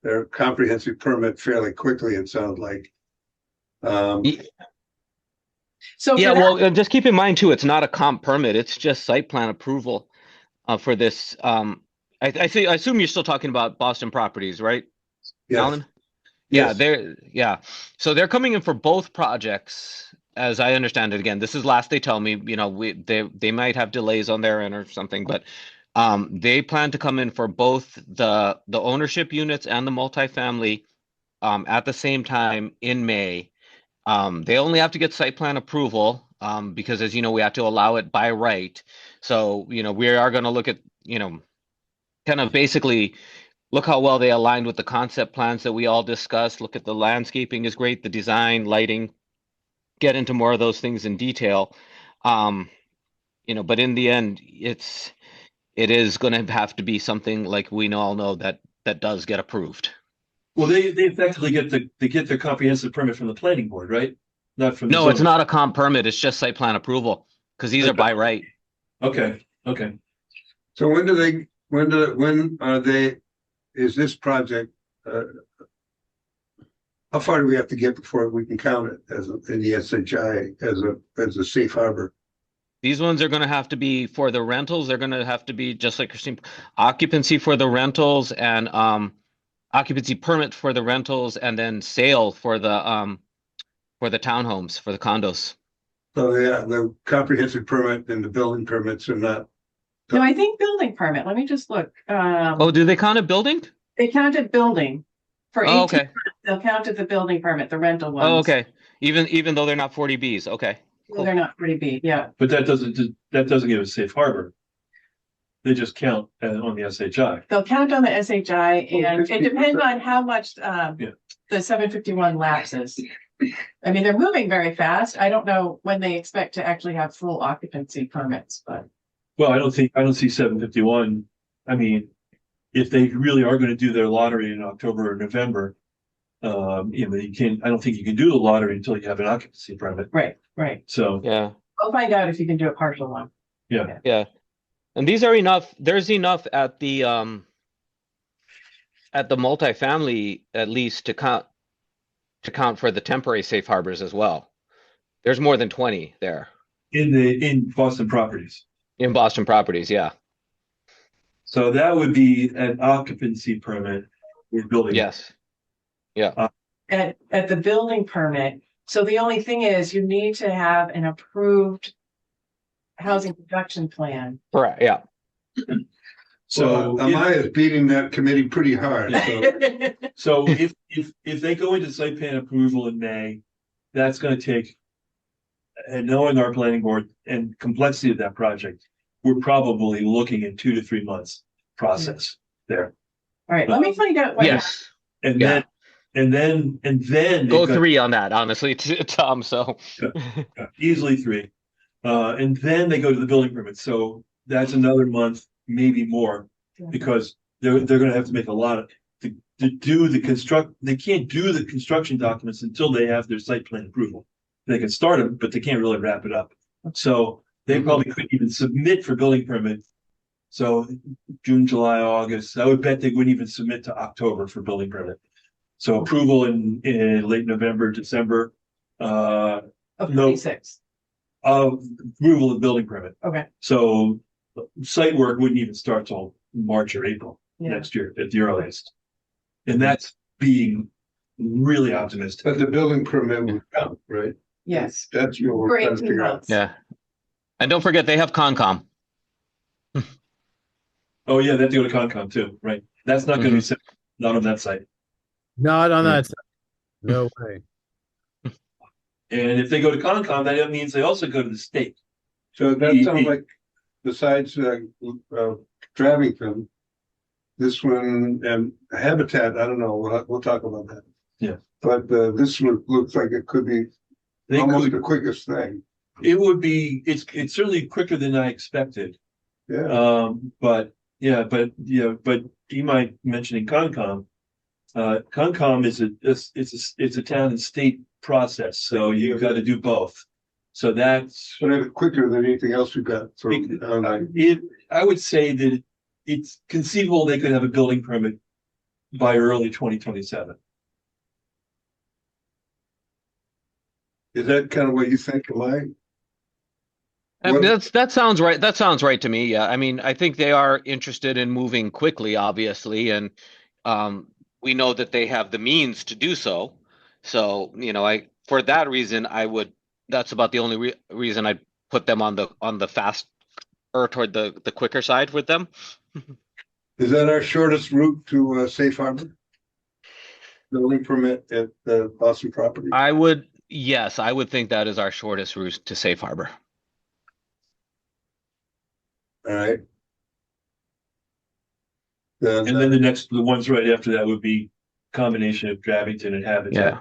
their comprehensive permit fairly quickly. It sounds like. So yeah, well, just keep in mind too, it's not a comp permit; it's just site plan approval for this. I assume you're still talking about Boston Properties, right, yes. Alan? Yes. Yeah, So they're coming in for both projects. as I understand it, again, this is last they tell me, they might have delays on their end or something, but they plan to come in for both the ownership units and the multifamily at the same time in May. They only have to get site plan approval because, as you know, we have to allow it by right. So, we are going to look at, kind of basically look how well they aligned with the concept plans that we all discussed. Look at the landscaping is great, the design, lighting, get into more of those things in detail. But in the end, it is going to have to be something like we all know that does get approved. Well, they effectively get the comprehensive permit from the planning board, right? Not from the No, it's zoning. not a comp permit. It's just site plan approval because these are by right. Okay. So when are they, is this project, how far do we have to get before we can count it in the SHI as a safe harbor? These ones are going to have to be for the rentals. They're going to have to be just like Christine, occupancy for the rentals and occupancy permit for the rentals, and then sale for the townhomes, for the condos. So yeah, the comprehensive permit and the building permits are not. No, I think building permit. Let me just look. Oh, do they count a building? They counted building for 18 Oh, okay. months. They'll count the building permit, the rental ones. Oh, okay. Even though they're not 40Bs. Okay. Well, they're not pretty big. Yeah. But that doesn't give a safe harbor. They just count on the SHI. They'll count on the SHI, and it 50%. depends on how much the 751 lapses. I mean, they're moving very fast. I don't know when they expect to actually have full occupancy permits, but Well, I don't see 751. I mean, if they really are going to do their lottery in October or November, I don't think you can do the lottery until you have an occupancy permit. right. So Yeah. I'll find out if you can do a partial one. Yeah. And these are enough. There's enough at the multifamily, at least, to count for the temporary safe harbors as well. There's more than 20 there in Boston Properties. in Boston Properties. Yeah. So that would be an occupancy permit with building. Yes. Yeah. At the building permit. So the only thing is you need to have an approved housing production plan. Correct. Yeah. So Amaya is beating that committee pretty hard. So. So if they go into site plan approval in May, that's going to take, and knowing our planning board and complexity of that project, we're probably looking at 2 to 3 months process there. All right, let me find out. What Yes. And Yeah. then Go they've got 3 on that, honestly, Tom. So easily 3. And then they go to the building permit. So that's another month, maybe more, because they're going to have to make a lot of to do the they can't do the construction documents until they have their site plan approval. They can start them, but they can't really wrap it up. So they probably couldn't even submit for building permit. So June, July, August, I would bet they wouldn't even submit to October for building permit. So approval in late November, December, Of No. 26. approval of building permit. Okay. So site work wouldn't even start till March or April Yeah. next year at the earliest. And that's being really optimistic. But the building permit would count, right? Yes. That's what For we're trying to 18 figure out. months. yeah. And don't forget they have Concom. Oh yeah, they have to go to Concom too, right? That's not going to be simple, not on that site. Not on Yeah. that side. No way. And if they go to Concom, that means they also go to the state. So that sounds like, besides Dravington, this one and Habitat, I don't know, we'll talk about that. Yeah. But this one looks like it could be They almost could, the quickest thing. it would be, it's certainly quicker than I expected. Yeah. But Imai mentioning Concom, Concom is a town and state process, so you've got to do both. So that's But it's quicker than anything else we've got. I would say that it's conceivable they could have a building permit by early 2027. Is that kind of what you think, Mike? I mean, What- that sounds right. That sounds right to me. Yeah. I mean, I think they are interested in moving quickly, obviously, and we know that they have the means to do so. So, for that reason, I would that's about the only reason I put them on the fast or toward the quicker side with them. Is that our shortest route to safe harbor? Building permit at the Boston property? Yes, I would think that is our shortest route to safe harbor. All right. And then the ones right after that would be combination of Abington and Habitat. Yeah.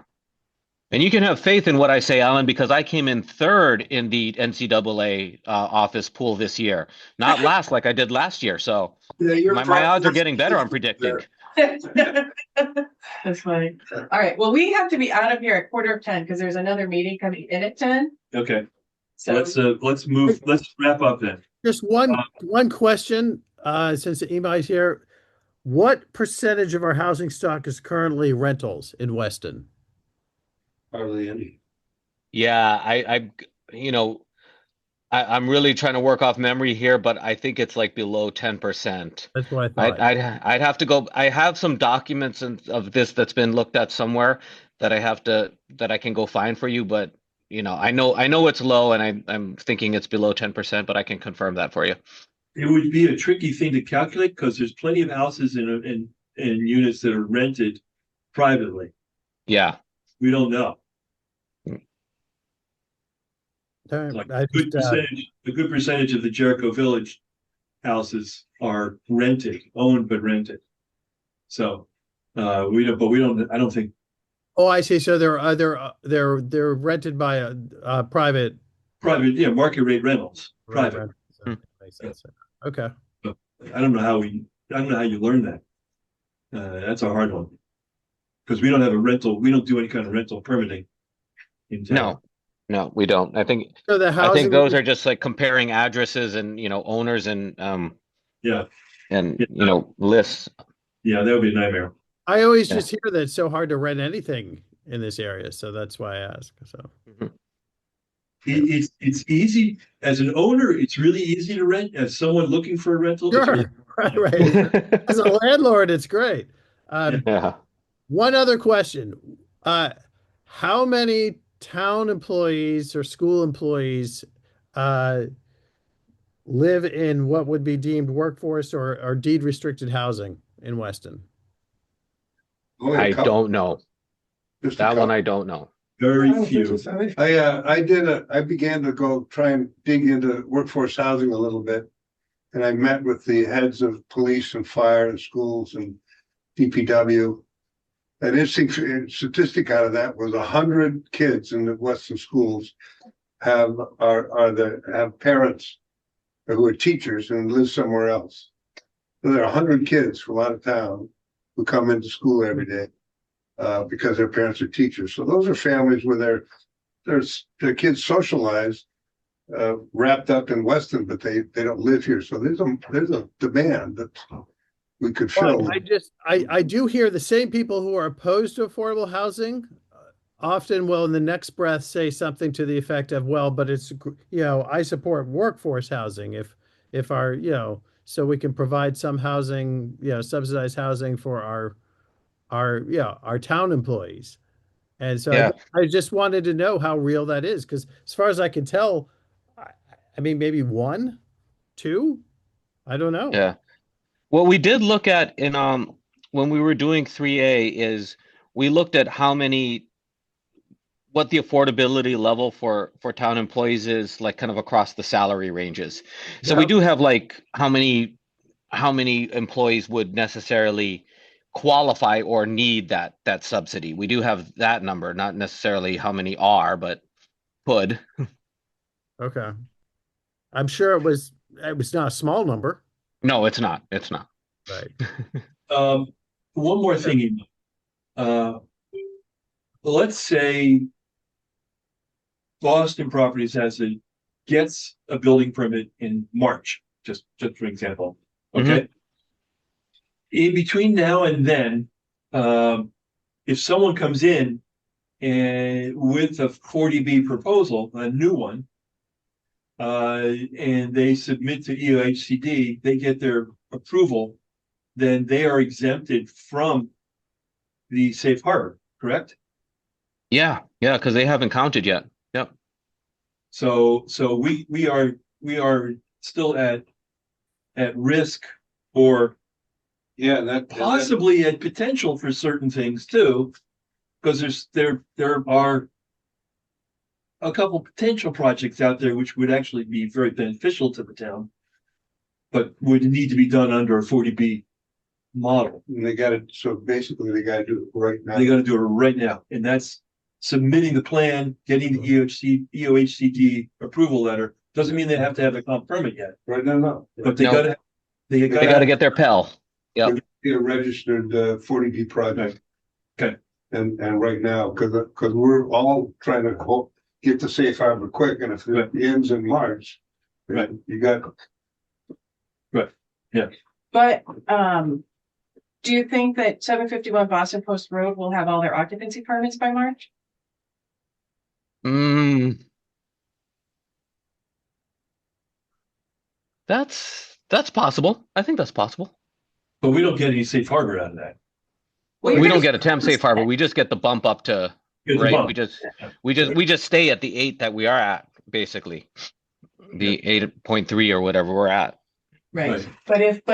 And you can have faith in what I say, Alan, because I came in third in the NCAA office pool this year, not last like I did last year. So yeah, my odds are getting better, I'm predicting. That's funny. All right, well, we have to be out of here at 9:45 because there's another meeting coming in at 10. Okay, So let's wrap up then. Just one question, since Imai's here. What percentage of our housing stock is currently rentals in Weston? Hardly any. Yeah, I'm really trying to work off memory here, but I think it's like below 10%. That's what I thought. I'd have to go. I have some documents of this that's been looked at somewhere that I can go find for you, but I know it's low, and I'm thinking it's below 10%, but I can confirm that for you. It would be a tricky thing to calculate because there's plenty of houses in units that are rented privately. Yeah. We don't know. Like a good percentage of the Jericho Village houses are owned but rented. So we don't. I don't think. Oh, I see. So they're rented by a private. Yeah, market rate rentals. Right, Private. right. Makes sense. Okay. I don't know how you learn that. That's a hard one because we don't have a rental. We don't do any kind of rental permitting. In town. No, we don't. I think those are just like comparing addresses and owners and lists. Yeah, that would be a nightmare. I always just hear that it's so hard to rent anything in this area, so that's why I ask. So it's easy as an owner. It's really easy to rent. As someone looking for a rental, sure, right. As a landlord, it's great. Yeah. One other question: how many town employees or school employees live in what would be deemed workforce or deed restricted housing in Weston? I don't know. That one I don't know. Very few. I began to go try and dig into workforce housing a little bit. And I met with the heads of police and fire and schools and DPW. An interesting statistic out of that was 100 kids in the Western schools have parents who are teachers and live somewhere else. So there are 100 kids from out of town who come into school every day because their parents are teachers. So those are families where their kids socialize wrapped up in Weston, but they don't live here. So there's a demand that we could fill. I do hear the same people who are opposed to affordable housing often will in the next breath say something to the effect of, well, but it's, I support workforce housing if our, so we can provide some housing, subsidized housing for our town employees. And so I just wanted to know how real that is, because as far as I can tell, I mean, maybe 1, 2, I don't know. Yeah. What we did look at in when we were doing 3A is we looked at what the affordability level for town employees is, like kind of across the salary ranges. So we do have like how many employees would necessarily qualify or need that subsidy. We do have that number, not necessarily how many are, but could. Okay. I'm sure it was not a small number. No, it's not. It's not. Right. One more thing. Let's say Boston Properties gets a building permit in March, just for example. Okay. In between now and then, if someone comes in and with a 40B proposal, a new one, and they submit to EOHCD, they get their approval, then they are exempted from the safe harbor, correct? Yeah, because they haven't counted yet. Yep. So we are still at risk or Yeah, that. possibly at potential for certain things too. Because there are a couple potential projects out there which would actually be very beneficial to the town, but would need to be done under a 40B model. And they got it, so basically they gotta do it right now. They got to do it right now, and that's submitting the plan, getting the EOHCD approval letter. Doesn't mean they have to have a comp permit yet, Right now, no. but they No. got to. They They gotta get their Pell. Yep. Get a registered 40B project. Okay. And right now, because we're all trying to get the safe harbor quick, and if it ends in March. Right. You got, But, do you think that 751 Boston Post Road will have all their occupancy permits by March? That's possible. I think that's possible. But we don't get any safe harbor out of that. Well, you're We gonna- don't get a temp safe harbor. We just get the bump up to, Get the right? bump. We just stay at the 8 that we are at, basically. The 8.3 or whatever we're at. Right, but if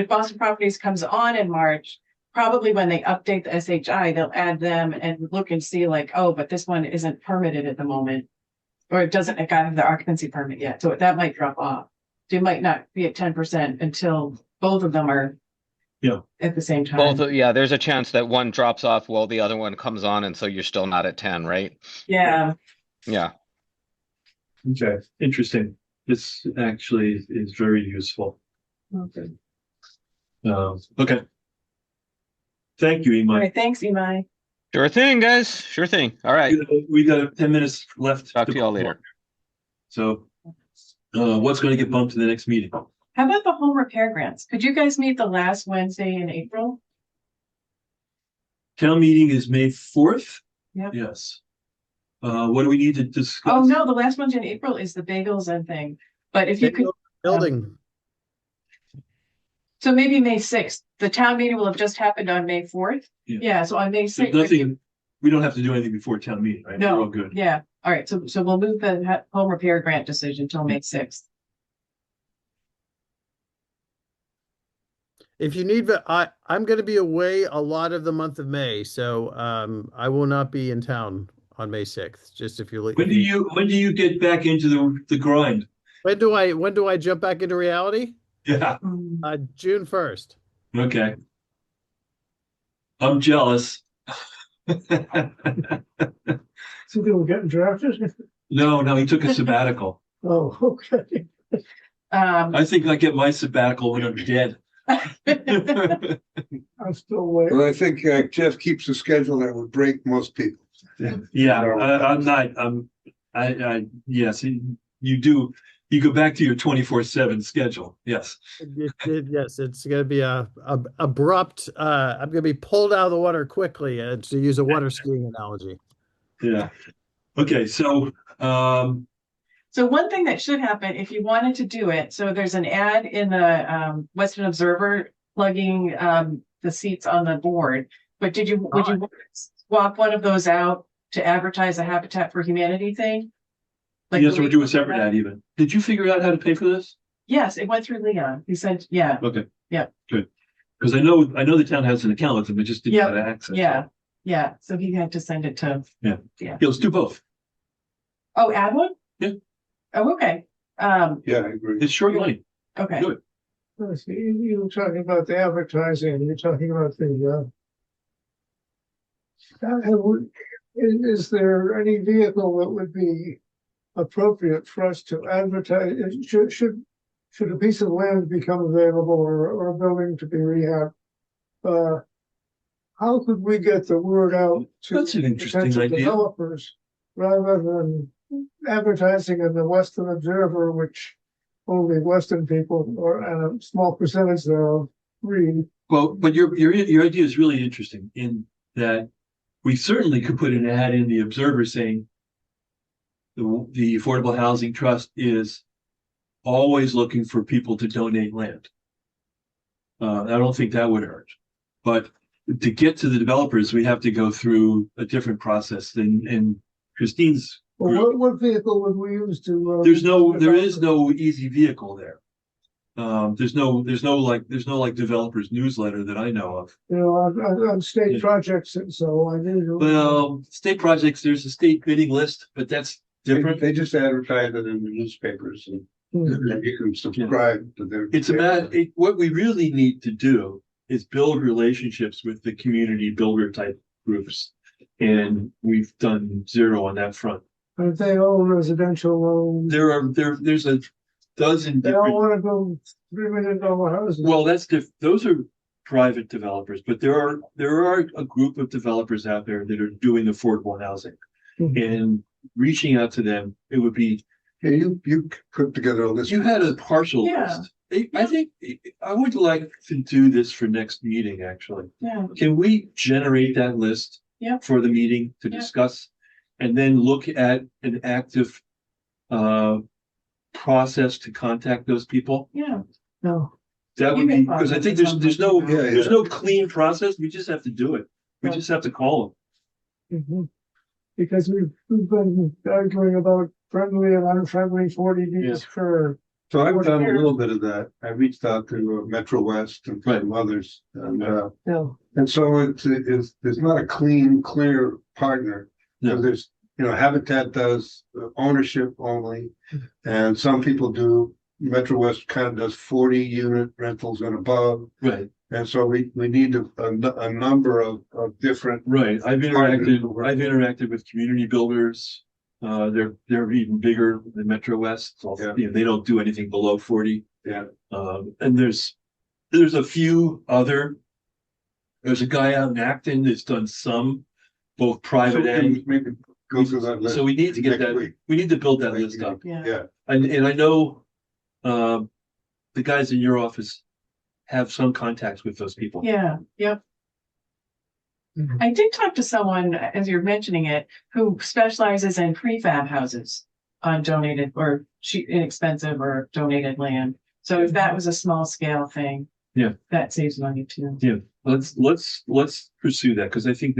Boston Properties comes on in March, probably when they update the SHI, they'll add them and look and see like, oh, but this one isn't permitted at the moment. Or it doesn't, it got the occupancy permit yet, so that might drop off. They might not be at 10% until both of them are. Yeah. At the same time. Yeah, there's a chance that one drops off while the other one comes on, and so you're still not at 10, right? Yeah, Yeah. Okay, interesting. This actually is very useful. okay. Okay. Thank you, All Imai. right, thanks, Imai. Sure thing, guys. Sure thing. All right. We got 10 minutes left. Talk to y'all later. So, what's going to get bumped to the next meeting? How about the home repair grants? Could you guys meet the last Wednesday in April? Town meeting is May 4th? Yep. Yes. What do we need to discuss? Oh, no, the last one in April is the bagels and thing, but if you could, Building, so maybe May 6th, the town meeting will have just happened on May 4th. Yeah. Yeah, so on May There's 6th. nothing, we don't have to do anything before town meeting, right? No. We're all good. Yeah, all right, so we'll move the home repair grant decision till May 6th. if you need, I'm gonna be away a lot of the month of May, so, I will not be in town on May 6th, just if you. When do you get back into the grind? When do I jump back into reality? Yeah, June 1st. okay. I'm jealous. So they were getting drafted? No, he took a sabbatical. Oh, okay. I think I get my sabbatical when I'm dead. I'm still waiting. well, I think Jeff keeps a schedule that would break most people. Yeah, I'm not, yes, you do, you go back to your 24/7 schedule, yes. Yes, it's gonna be a abrupt, I'm gonna be pulled out of the water quickly, to use a water skiing analogy. Yeah. Okay, so, So one thing that should happen if you wanted to do it, so there's an ad in the Western Observer plugging the seats on the board. But would you swap one of those out to advertise a Habitat for Humanity thing? Like yes, the we're week doing a before separate that? ad even. Did you figure out how to pay for this? Yes, it went through Leon. He said, yeah, Okay. Yeah. Good. Because I know the town has an account with them, it just didn't Yeah, have access. yeah. So he had to send it to. Yeah, let's do both. Oh, add one? Yeah. Oh, okay. Yeah, I agree. It's short money. Okay. Do it. Let's see, you were talking about the advertising, you're talking about the, is there any vehicle that would be appropriate for us to advertise? Should a piece of land become available or a building to be rehabbed? How could we get the word out to That's an interesting potential idea. developers rather than advertising in the Western Observer, which only Western people and a small percentage thereof read? Well, but your idea is really interesting in that we certainly could put an ad in the Observer saying the Affordable Housing Trust is always looking for people to donate land. I don't think that would hurt, but to get to the developers, we have to go through a different process than, and Christine's Well, what vehicle would we use to? there is no easy vehicle there. There's no like developers newsletter that I know of. You know, on state Yeah. projects, and so I need to. Well, state projects, there's a state bidding list, but that's different. They just advertise it in the newspapers and you can subscribe to their. It's what we really need to do is build relationships with the community builder type groups. And we've done zero on that front. Aren't they all residential loans? There's a dozen They all different, wanna go $3 million houses. well, those are private developers, but there are a group of developers out there that are doing affordable housing. Mhm. And reaching out to them, it would be, Yeah, you put together a list. you had a partial Yeah. list. I think I would like to do this for next meeting, actually. Yeah, Can we generate that list? Yep. For the meeting to Yep. discuss, and then look at an active process to contact those people? yeah. No, That You would can be, because I think find it. there's no clean process, we just have to do it. We Right. just have to call them. mhm. Because we've been arguing about friendly and unfriendly 40Bs for, So I've done a little bit of that. I reached out to Metro West and some others. And so it's not a clear partner. No. There's, Habitat does ownership only. And some people do, Metro West kind of does 40-unit rentals and above. Right, And so we need a number of different. right. I've Partners. interacted with community builders. They're even bigger than Metro West. So, Yeah. they don't do anything below 40. Yeah. And there's a few other. There's a guy out in Acton that's done some, both private and. Maybe go through that list. So we need to get next that, week. we need to build that list up. Yeah. And I know, the guys in your office have some contacts with those people. Yeah, yep. Mhm. I did talk to someone, as you're mentioning it, who specializes in prefab houses on donated or cheap, inexpensive or donated land. So if that was a small scale thing. Yeah. That saves money too. Yeah, let's pursue that, because I think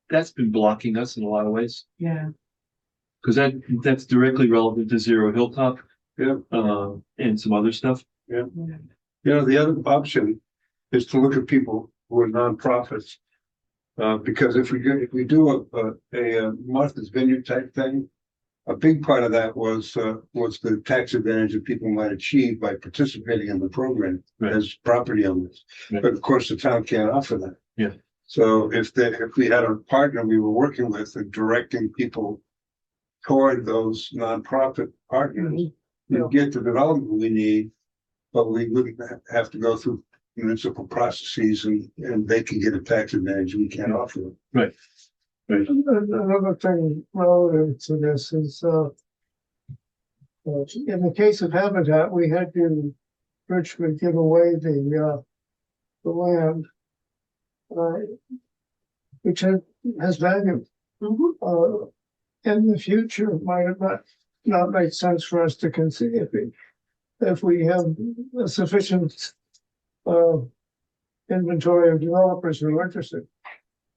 that's been blocking us in a lot of ways. Yeah, Because that's directly relevant to Zero Hilltop. Yeah. And some other stuff. yeah. The other option is to look at people who are nonprofits. Because if we do a Martha's Vineyard type thing, a big part of that was the tax advantage that people might achieve by participating in the program Right. as property owners. Right. But of course, the town can't offer that. Yeah. So if we had a partner we were working with and directing people toward those nonprofit partners, we'd get the development we need, but we wouldn't have to go through municipal processes and they can get a tax advantage we can't offer them. Right. another thing relative to this is, in the case of Habitat, we had to virtually give away the land, which has value. Mhm. In the future, it might have not make sense for us to consider if we have a sufficient inventory of developers who are interested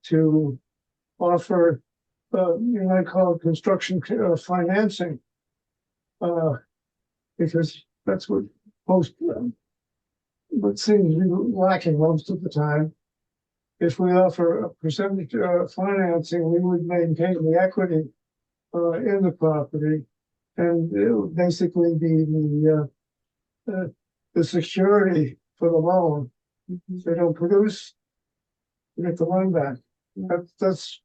to offer, you might call it construction financing. Because that's what most, what seems to be lacking most of the time. If we offer a percentage financing, we would maintain the equity in the property. And it would basically be the security for the loan. If they don't produce, you get the loan back. That's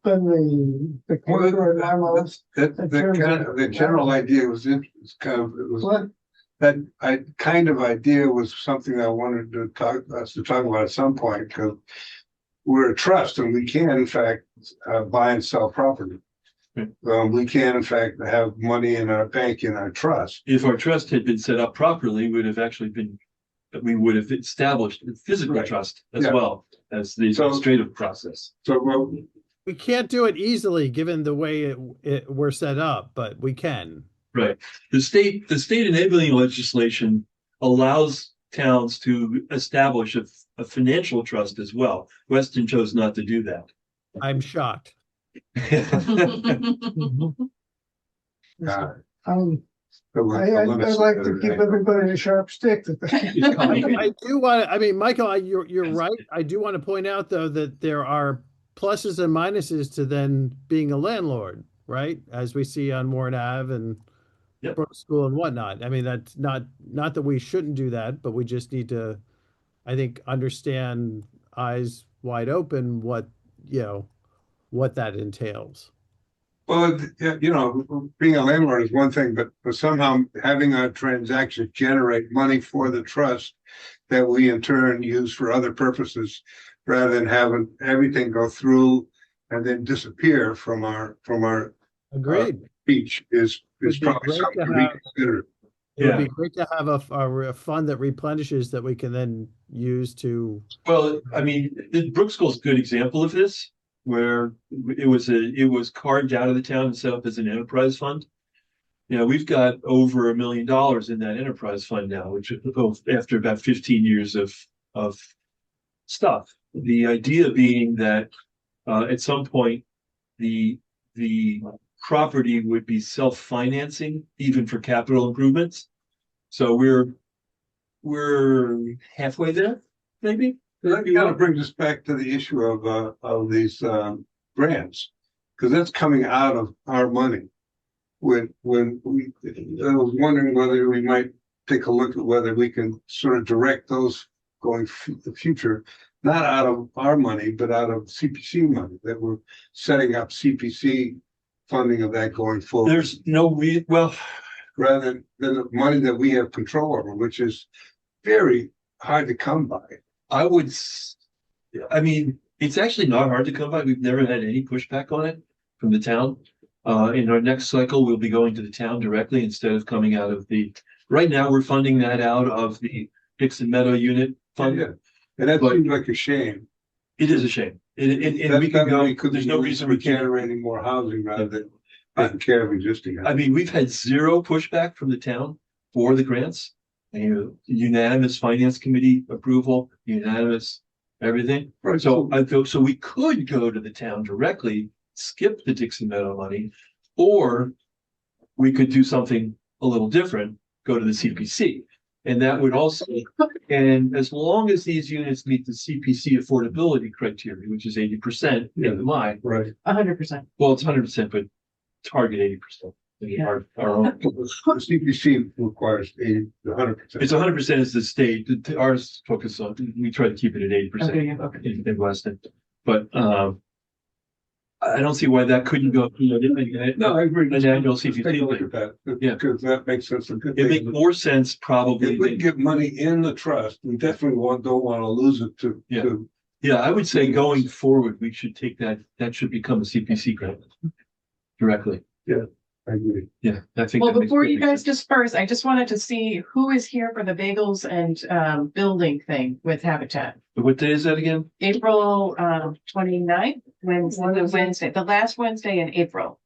been the quarter in my mind. The general idea was What? that kind of idea was something I wanted to talk about at some point, because we're a trust and we can in fact buy and sell property. We can in fact have money in our bank in our trust. If our trust had been set up properly, we would have established a physical Right. trust as Yeah. well as the administrative process. So We can't do it easily, given the way we're set up, but we can. Right. The state enabling legislation allows towns to establish a financial trust as well. Weston chose not to do that. I'm shocked. Uh, Um, but we'll- I'd limit like it to to keep that. everybody a sharp stick. I do want to, I mean, Michael, you're right. I do want to point out though, that there are pluses and minuses to then being a landlord, right? As we see on Warren Ave and Yep. Brook School and whatnot. I mean, that's not that we shouldn't do that, but we just need to, I think, understand eyes wide open what, you know, what that entails. Well, yeah, you know, being a landlord is one thing, but somehow having a transaction generate money for the trust that we in turn use for other purposes, rather than having everything go through and then disappear from our Agreed. beach is Would be probably great to something to have- reconsider. It would be Yeah. great to have a fund that replenishes that we can then use to, Well, I mean, the Brook School's a good example of this, where it was carved out of the town and set up as an enterprise fund. You know, we've got over $1 million in that enterprise fund now, which after about 15 years of stuff. The idea being that at some point the property would be self-financing even for capital improvements. So we're halfway there, maybe. That kind of brings us back to the issue of these grants, because that's coming out of our money. I was wondering whether we might take a look at whether we can sort of direct those going the future, not out of our money, but out of CPC money, that we're setting up CPC funding of that going forward, There's no well, rather than the money that we have control over, which is very hard to come by. I mean, it's actually not hard to come by. We've never had any pushback on it from the town. In our next cycle, we'll be going to the town directly instead of coming out of right now, we're funding that out of the Dixon Meadow unit fund. Yeah. And that But- seems like a shame. It is a shame. And we That can go, money could be there's no used reason for we can't. generating more housing rather than taking care of existing. I mean, we've had zero pushback from the town for the grants. And unanimous finance committee approval, unanimous everything. Right. So I feel, so we could go to the town directly, skip the Dixon Meadow money, or we could do something a little different, go to the CPC. And that would also, and as long as these units meet the CPC affordability criteria, which is 80% in mind, Right. 100%. well, it's 100%, but target 80%. Yeah. Our own. The CPC requires 100%. It's 100% is the state. Ours focus on, we try to keep it at 80% Okay, yeah, okay. in Weston. But I don't see why that couldn't go. No, I agree. An annual Let's take a CPC look thing. at that, Yeah. because that makes sense. A good It makes thing. more sense probably. If we than- get money in the trust, we definitely don't want to lose it to. Yeah. Yeah, I would say going forward, we should take that should become a CPC grant directly. I agree. Yeah, I think. Well, that makes before you perfect guys sense. disperse, I just wanted to see who is here for the bagels and building thing with Habitat. What day is that again? April 29th, Wednesday, the last Wednesday in April.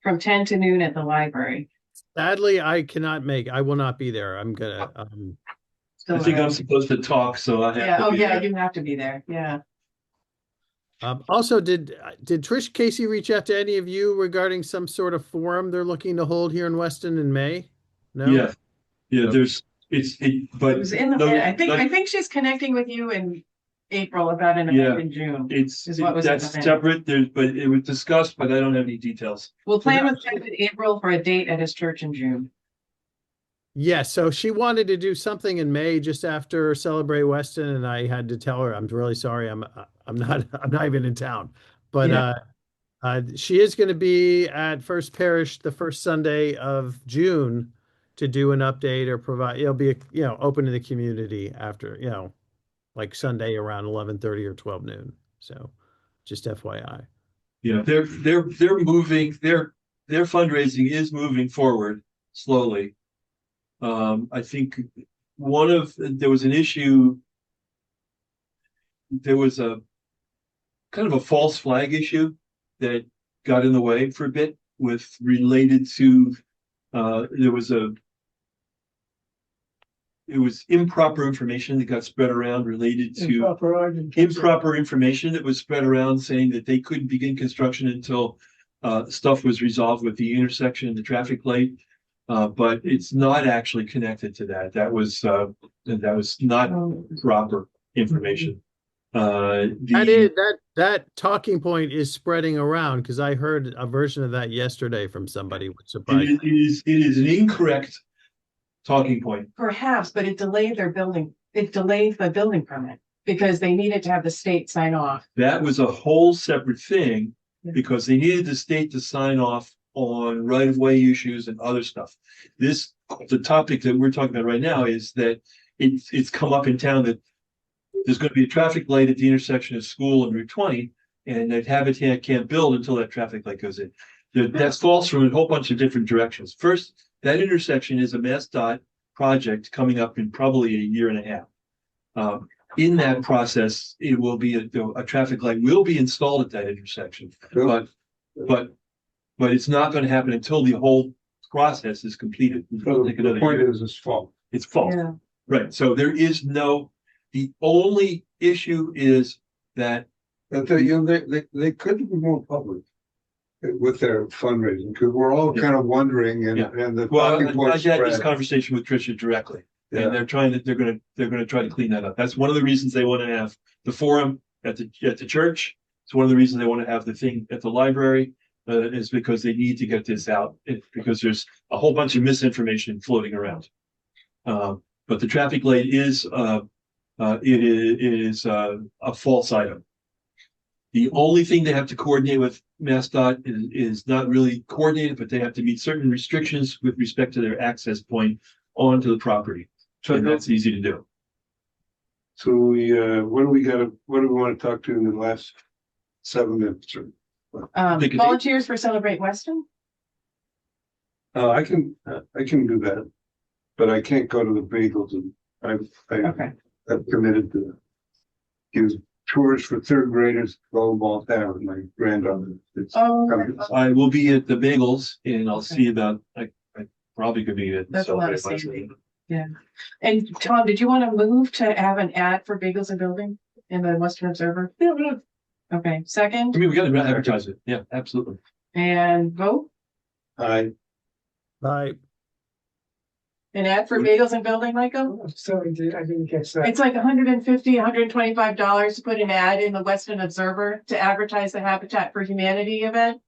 From 10 to noon at the library. sadly, I cannot I will not be there. I'm gonna, So, I think I'm supposed to talk, so I have. Yeah, to oh be yeah, there. you have to be there, yeah. also, did Trish Casey reach out to any of you regarding some sort of forum they're looking to hold here in Weston in May? No? Yeah, yeah. Nope. But It was in the, no, I think she's connecting with you in April about an Yeah. event in June. It's is what was in that's the minute. separate. But it was discussed, but I don't have any details. We'll plan with Jeff in April for a date at his church in June. Yeah, so she wanted to do something in May just after Celebrate Weston, and I had to tell her, I'm really sorry, I'm not even in town. But Yeah. she is going to be at First Parish the first Sunday of June to do an update or provide. It'll be open to the community after like Sunday around 11:30 or 12 noon. So just FYI. Yeah, they're moving. Their fundraising is moving forward slowly. I think there was an issue. There was a kind of a false flag issue that got in the way for a bit it was improper information that got spread around related to Improper argument. improper information that was spread around saying that they couldn't begin construction until stuff was resolved with the intersection and the traffic light. But it's not actually connected to that. That was not proper information. That talking point is spreading around because I heard a version of that yesterday from somebody, which surprised me. it is an incorrect talking point. Perhaps, but it delayed their building. It delayed the building permit because they needed to have the state sign off. That was a whole separate thing Yeah. because they needed the state to sign off on right-of-way issues and other stuff. The topic that we're talking about right now is that it's come up in town that there's going to be a traffic light at the intersection of School and Route 20, and that Habitat can't build until that traffic light goes in. That's false from a whole bunch of different directions. First, that intersection is a MassDOT project coming up in probably a year and a half. In that process, it will be a traffic light will be installed at that intersection, but it's not going to happen until the whole process is completed. So Take the another point year. is, it's false. It's false. Yeah. Right. So the only issue is that But they couldn't be more public with their fundraising, because we're all kind of wondering and, Yeah. and the well, talking I points had this spread. conversation with Tricia directly, Yeah. and they're gonna try to clean that up. That's one of the reasons they want to have the forum at the church. It's one of the reasons they want to have the thing at the library. Is because they need to get this out because there's a whole bunch of misinformation floating around. But the traffic light is a false item. The only thing they have to coordinate with MassDOT is not really coordinated, but they have to meet certain restrictions with respect to their access point onto the property. And that's easy to do. So what do we want to talk to in the last 7 minutes? Pick a date. Volunteers for Celebrate Weston? I can do that, but I can't go to the bagels, and Okay. I've committed to give tours for third graders, volleyball down with my granddaughter. It's Oh, coming. I will be at the Bagels and I'll see about, I probably could be at. That's a lot of Celebrate standing. Weston. yeah. And Tom, did you want to move to have an ad for Bagels and Building in the Western Observer? Okay, second, I mean, we gotta advertise it. Yeah, absolutely. and vote, I Bye. an ad for Bagels and Building, Michael? Sorry, I didn't catch that. It's like $150, $125 to put an ad in the Weston Observer to advertise the Habitat for Humanity event.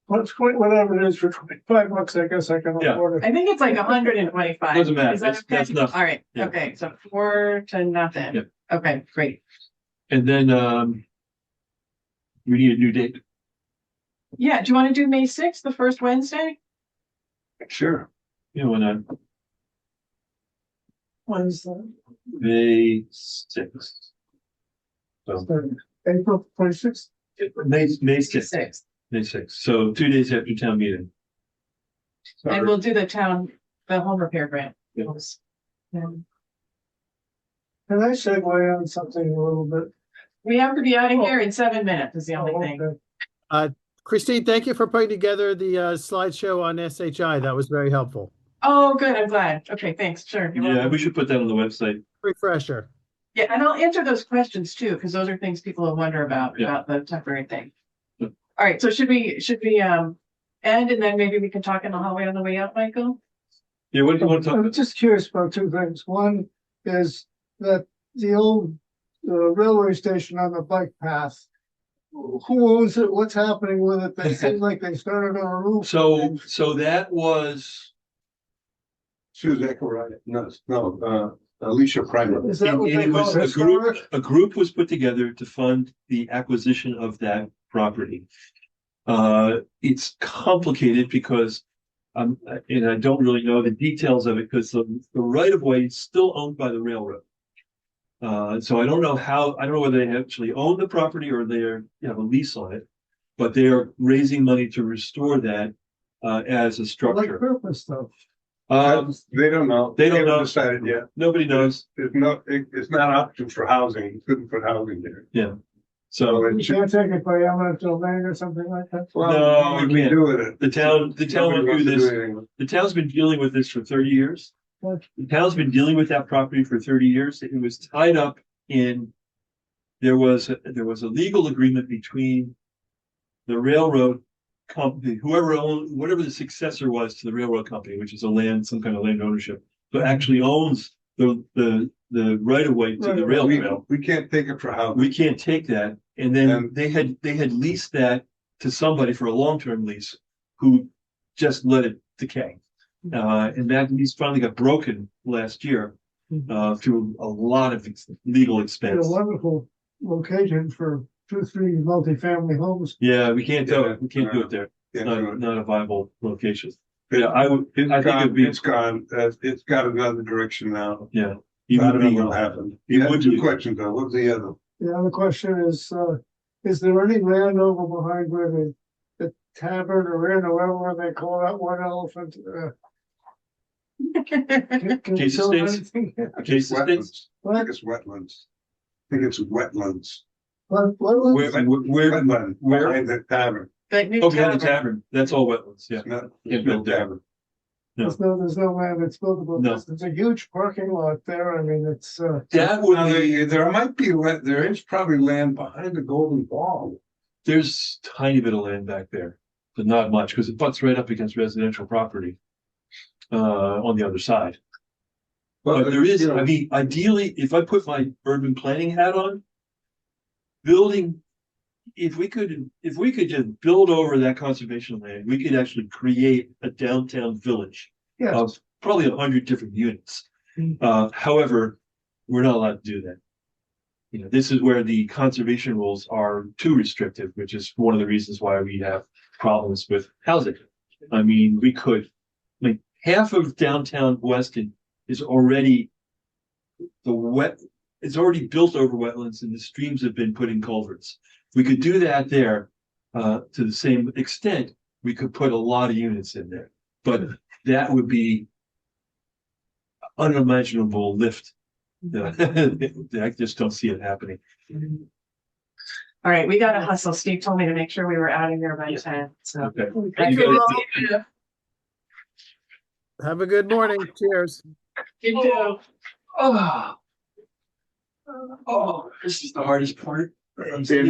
Whatever it is for $25, I guess I can Yeah. afford it. I think it's like 125. Doesn't matter. Is that That's okay? enough. All right, Yeah. okay, so 4-0. Yep. Okay, great. And then, we need a new date. Yeah, do you want to do May 6th, the first Wednesday? sure. You know, when When's the May 6th. So, April 26th? May 6th, 6th. May 6th. So 2 days after town meeting. And we'll do the home repair grant. Yeah. Yeah. Can I segue on something a little bit? We have to be out of here in 7 minutes is the only thing. Okay. Christine, thank you for putting together the slideshow on SHI. That was very helpful. Oh, good, I'm glad. Okay, thanks, sure. You're Yeah, welcome. we should put that on the website. Refresher. Yeah, and I'll answer those questions too, because those are things people will wonder about Yeah. the temporary thing. Yeah. All right, so should we end and then maybe we can talk in the hallway on the way out, Michael? Yeah, what do you want to talk I'm about? just curious about two things. One is that the old railway station on the bike path. Who owns it? What's happening with it? They seem like they started on a roof. So that was, Suzette, right? No, Alicia Primer. Is that what it they call was a historic? group was put together to fund the acquisition of that property. It's complicated because, and I don't really know the details of it because the right of way is still owned by the railroad. So I don't know whether they actually own the property or they have a lease on it, but they are raising money to restore that as a What structure. purpose though? They don't know. They don't haven't know. decided yet. Nobody knows. It's not an option for housing. You couldn't put housing there. Yeah. So it You should- can't take it by eminent domain or something like that? Well, No, what we we can't. do with it? the town went Nobody through wants to do this. anything with it. The town's been dealing with this for 30 years. What? The town's been dealing with that property for 30 years. It was tied up in, there was a legal agreement between the railroad company, whoever owned, whatever the successor was to the railroad company, which is some kind of land ownership, but actually owns the right of way to the rail trail. We can't take it for how. We can't take that. And then And- they had leased that to somebody for a long-term lease who just let it decay. And that lease finally got broken last year, through a lot of legal It's expense. a wonderful location for 2, 3 multifamily homes. Yeah, we can't do it. We can't do it there. Can't do it. Not a viable location. Yeah, I think it'd be, It's gone, it's got another direction now. yeah. I It would don't know be, what'll happen. it You had would two be- questions though. What's the other? The other question is there any land over behind where the tavern or inn or whatever they call that one elephant? Can you Casey tell States? anything? Jason States? Wetlands. I think it's wetlands. I think it's wetlands. What Where, was? where, Wetland, where? behind the tavern. That new Oh, behind the tavern. tavern. That's all wetlands, yeah. It's not, Can't build there. There's no land that's buildable. No. It's a huge parking lot there. I mean, it's, That would Now, be, there might be, there is probably land behind the Golden Ball. there's tiny bit of land back there, but not much, because it butts right up against residential property. On the other side. But there is, you know, I mean, ideally, if I put my urban planning hat on, building, if we could just build over that conservation land, we could actually create a downtown village yeah, of probably 100 different units. However, we're not allowed to do that. You know, this is where the conservation rules are too restrictive, which is one of the reasons why we have problems with housing. I mean, half of downtown Weston is already it's already built over wetlands and the streams have been put in culverts. We could do that there, to the same extent, we could put a lot of units in there, but that would be unimaginable lift. I just don't see it happening. All right, we gotta hustle. Steve told me to make sure we were out of here by 10, so. Okay. Thank You you. guys- Have a good morning. Cheers. You too. Oh, this is the hardest part. Standing